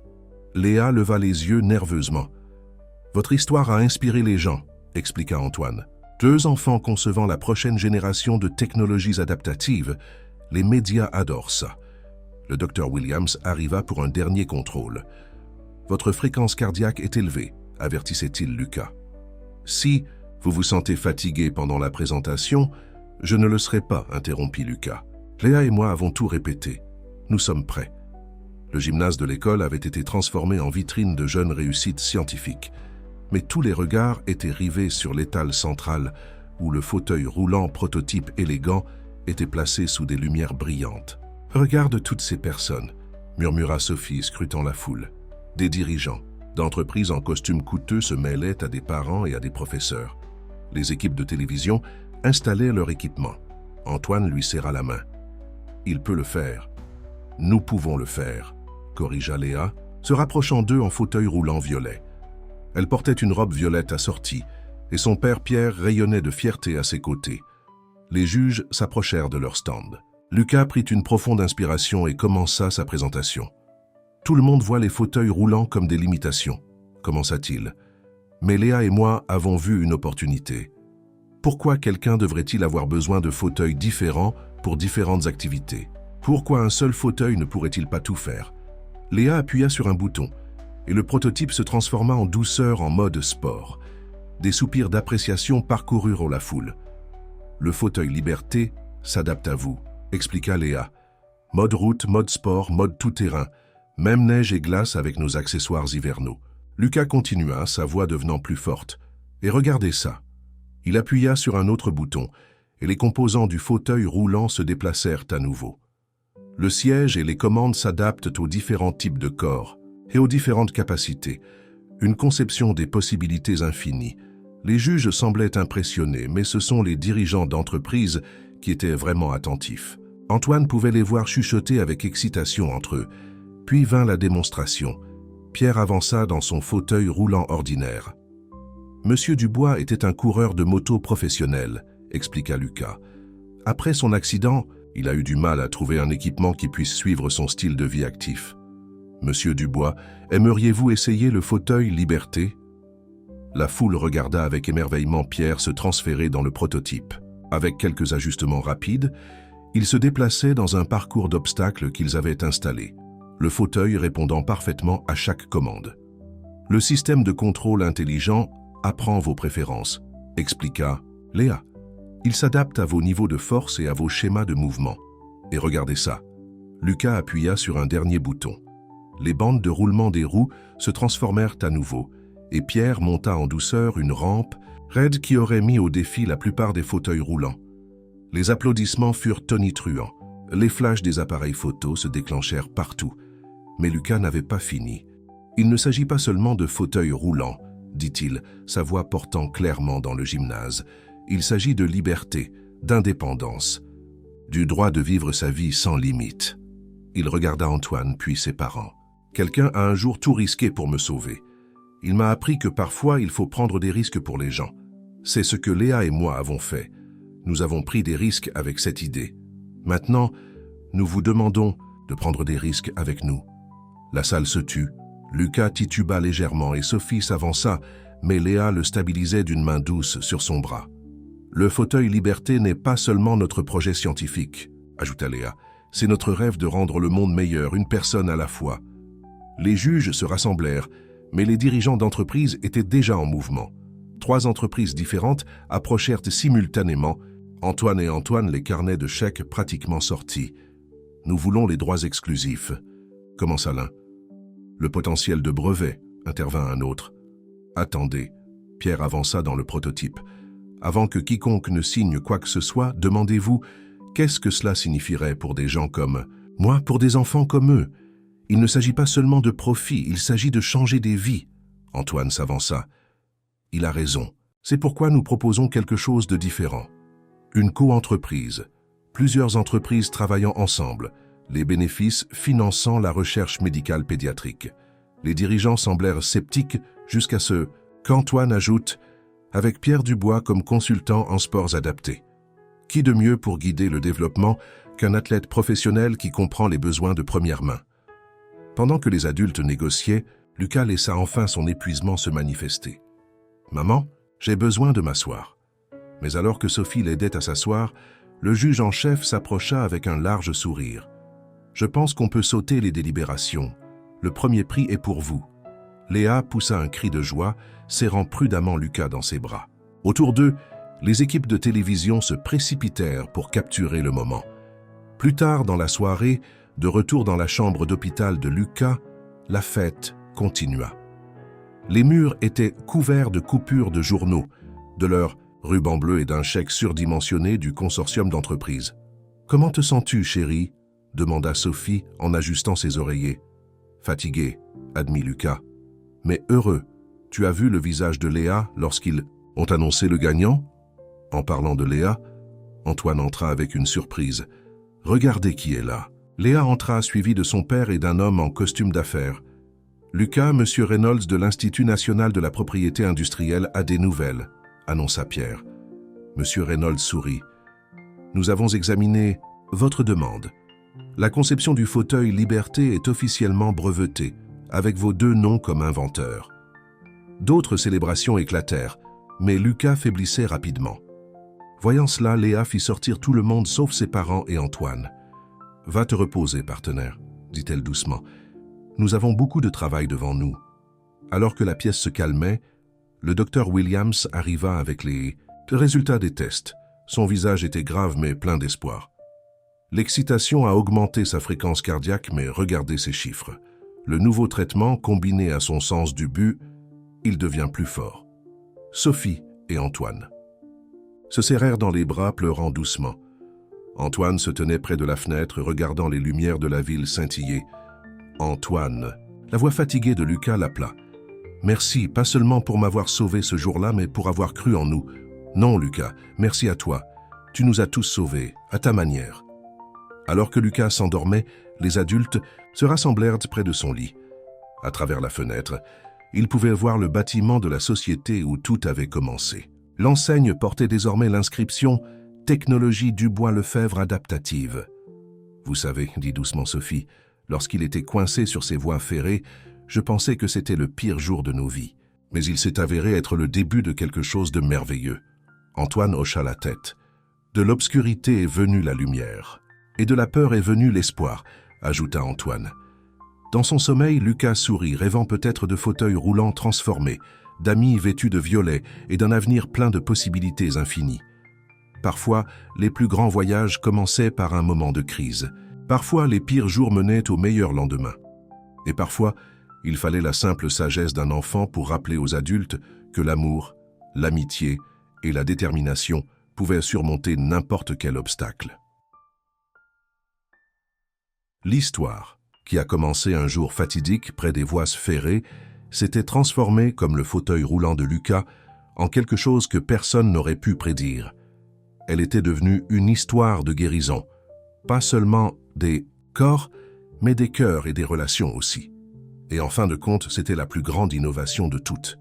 Léa leva les yeux nerveusement. « Votre histoire a inspiré les gens, » expliqua Antoine. « 2 enfants concevant la prochaine génération de technologies adaptatives. Les médias adorent ça. » Le docteur Williams arriva pour un dernier contrôle. « Votre fréquence cardiaque est élevée, » avertissait-il Lucas. « Si vous vous sentez fatigué pendant la présentation, je ne le serai pas, » interrompit Lucas. Léa et moi avons tout répété. Nous sommes prêts. Le gymnase de l'école avait été transformé en vitrine de jeunes réussites scientifiques. Mais tous les regards étaient rivés sur l'étal central où le fauteuil roulant prototype élégant était placé sous des lumières brillantes. « Regarde toutes ces personnes », murmura Sophie, scrutant la foule. Des dirigeants, d'entreprises en costumes coûteux se mêlaient à des parents et à des professeurs. Les équipes de télévision installaient leur équipement. Antoine lui serra la main. « Il peut le faire. Nous pouvons le faire », corrigea Léa, se rapprochant d'eux en fauteuil roulant violet. Elle portait une robe violette assortie, et son père Pierre rayonnait de fierté à ses côtés. Les juges s'approchèrent de leur stand. Lucas prit une profonde inspiration et commença sa présentation. « Tout le monde voit les fauteuils roulants comme des limitations, » commença-t-il. « Mais Léa et moi avons vu une opportunité. Pourquoi quelqu'un devrait-il avoir besoin de fauteuils différents pour différentes activités? Pourquoi un seul fauteuil ne pourrait-il pas tout faire? » Léa appuya sur un bouton, et le prototype se transforma en douceur en mode sport. Des soupirs d'appréciation parcoururent la foule. « Le fauteuil Liberté s'adapte à vous », expliqua Léa. « Mode route, mode sport, mode tout-terrain, même neige et glace avec nos accessoires hivernaux. » Lucas continua, sa voix devenant plus forte. « Et regardez ça !» Il appuya sur un autre bouton, et les composants du fauteuil roulant se déplacèrent à nouveau. Le siège et les commandes s'adaptent aux différents types de corps et aux différentes capacités. Une conception des possibilités infinies. Les juges semblaient impressionnés, mais ce sont les dirigeants d'entreprise qui étaient vraiment attentifs. Antoine pouvait les voir chuchoter avec excitation entre eux. Puis vint la démonstration. Pierre avança dans son fauteuil roulant ordinaire. « Monsieur Dubois était un coureur de moto professionnel », expliqua Lucas. « Après son accident, il a eu du mal à trouver un équipement qui puisse suivre son style de vie actif. Monsieur Dubois, aimeriez-vous essayer le fauteuil Liberté ?» La foule regarda avec émerveillement Pierre se transférer dans le prototype. Avec quelques ajustements rapides, il se déplaçait dans un parcours d'obstacles qu'ils avaient installé, le fauteuil répondant parfaitement à chaque commande. « Le système de contrôle intelligent apprend vos préférences », expliqua Léa. « Il s'adapte à vos niveaux de force et à vos schémas de mouvement. Et regardez ça. » Lucas appuya sur un dernier bouton. Les bandes de roulement des roues se transformèrent à nouveau, et Pierre monta en douceur une rampe raide qui aurait mis au défi la plupart des fauteuils roulants. Les applaudissements furent tonitruants. Les flashs des appareils photo se déclenchèrent partout. Mais Lucas n'avait pas fini. « Il ne s'agit pas seulement de fauteuils roulants, » dit-il, sa voix portant clairement dans le gymnase. « Il s'agit de liberté, d'indépendance, du droit de vivre sa vie sans limite. » Il regarda Antoine, puis ses parents. « Quelqu'un a un jour tout risqué pour me sauver. Il m'a appris que parfois il faut prendre des risques pour les gens. C'est ce que Léa et moi avons fait. Nous avons pris des risques avec cette idée. Maintenant, nous vous demandons de prendre des risques avec nous. » La salle se tut. Lucas tituba légèrement et Sophie s'avança, mais Léa le stabilisait d'une main douce sur son bras. « Le fauteuil Liberté n'est pas seulement notre projet scientifique, » ajouta Léa. « C'est notre rêve de rendre le monde meilleur, une personne à la fois. » Les juges se rassemblèrent, mais les dirigeants d'entreprise étaient déjà en mouvement. 3 entreprises différentes approchèrent simultanément. Antoine et Antoine, les carnets de chèques pratiquement sortis. « Nous voulons les droits exclusifs », commença l'un. « Le potentiel de brevet », intervint un autre. « Attendez », Pierre avança dans le prototype. « Avant que quiconque ne signe quoi que ce soit, demandez-vous qu'est-ce que cela signifierait pour des gens comme moi, pour des enfants comme eux. Il ne s'agit pas seulement de profit, il s'agit de changer des vies. Antoine s'avança. Il a raison. C'est pourquoi nous proposons quelque chose de différent. Une co-entreprise. Plusieurs entreprises travaillant ensemble. Les bénéfices finançant la recherche médicale pédiatrique. Les dirigeants semblèrent sceptiques jusqu'à ce qu'Antoine ajoute « avec Pierre Dubois comme consultant en sports adaptés ». Qui de mieux pour guider le développement qu'un athlète professionnel qui comprend les besoins de première main? Pendant que les adultes négociaient, Lucas laissa enfin son épuisement se manifester. « Maman, j'ai besoin de m'asseoir. » Mais alors que Sophie l'aidait à s'asseoir, le juge en chef s'approcha avec un large sourire. « Je pense qu'on peut sauter les délibérations. Le premier prix est pour vous. » Léa poussa un cri de joie, serrant prudemment Lucas dans ses bras. Autour d'eux, les équipes de télévision se précipitèrent pour capturer le moment. Plus tard dans la soirée, de retour dans la chambre d'hôpital de Lucas, la fête continua. Les murs étaient couverts de coupures de journaux, de leur ruban bleu et d'un chèque surdimensionné du consortium d'entreprises. « Comment te sens-tu, chérie ?» demanda Sophie en ajustant ses oreillers. « Fatigué, » admit Lucas. « Mais heureux. Tu as vu le visage de Léa lorsqu'ils ont annoncé le gagnant ?» En parlant de Léa, Antoine entra avec une surprise. « Regardez qui est là. » Léa entra suivie de son père et d'un homme en costume d'affaires. « Lucas, monsieur Reynolds de l'Institut national de la propriété industrielle a des nouvelles, » annonça Pierre. Monsieur Reynolds sourit. « Nous avons examiné votre demande. La conception du fauteuil Liberté est officiellement brevetée, avec vos 2 noms comme inventeurs. » D'autres célébrations éclatèrent, mais Lucas faiblissait rapidement. Voyant cela, Léa fit sortir tout le monde sauf ses parents et Antoine. « Va te reposer, partenaire, » dit-elle doucement. « Nous avons beaucoup de travail devant nous. » Alors que la pièce se calmait, le docteur Williams arriva avec les résultats des tests. Son visage était grave mais plein d'espoir. L'excitation a augmenté sa fréquence cardiaque, mais regardez ces chiffres. Le nouveau traitement, combiné à son sens du but, il devient plus fort. Sophie et Antoine se serrèrent dans les bras, pleurant doucement. Antoine se tenait près de la fenêtre, regardant les lumières de la ville scintiller. « Antoine !» La voix fatiguée de Lucas l'appela. « Merci, pas seulement pour m'avoir sauvé ce jour-là, mais pour avoir cru en nous. Non, Lucas, merci à toi. Tu nous as tous sauvés, à ta manière. » Alors que Lucas s'endormait, les adultes se rassemblèrent près de son lit. À travers la fenêtre, ils pouvaient voir le bâtiment de la société où tout avait commencé. L'enseigne portait désormais l'inscription « Technologie Dubois-Lefebvre adaptative ». « Vous savez, » dit doucement Sophie, « lorsqu'il était coincé sur ses voies ferrées, je pensais que c'était le pire jour de nos vies. Mais il s'est avéré être le début de quelque chose de merveilleux. » Antoine hocha la tête. « De l'obscurité est venue la lumière. Et de la peur est venu l'espoir, » ajouta Antoine. Dans son sommeil, Lucas sourit, rêvant peut-être de fauteuils roulants transformés, d'amis vêtus de violet et d'un avenir plein de possibilités infinies. Parfois, les plus grands voyages commençaient par un moment de crise. Parfois, les pires jours menaient au meilleur lendemain. Et parfois, il fallait la simple sagesse d'un enfant pour rappeler aux adultes que l'amour, l'amitié et la détermination pouvaient surmonter n'importe quel obstacle. L'histoire, qui a commencé un jour fatidique près des voies ferrées, s'était transformée, comme le fauteuil roulant de Lucas, en quelque chose que personne n'aurait pu prédire. Elle était devenue une histoire de guérison, pas seulement des corps, mais des cœurs et des relations aussi. Et en fin de compte, c'était la plus grande innovation de toutes.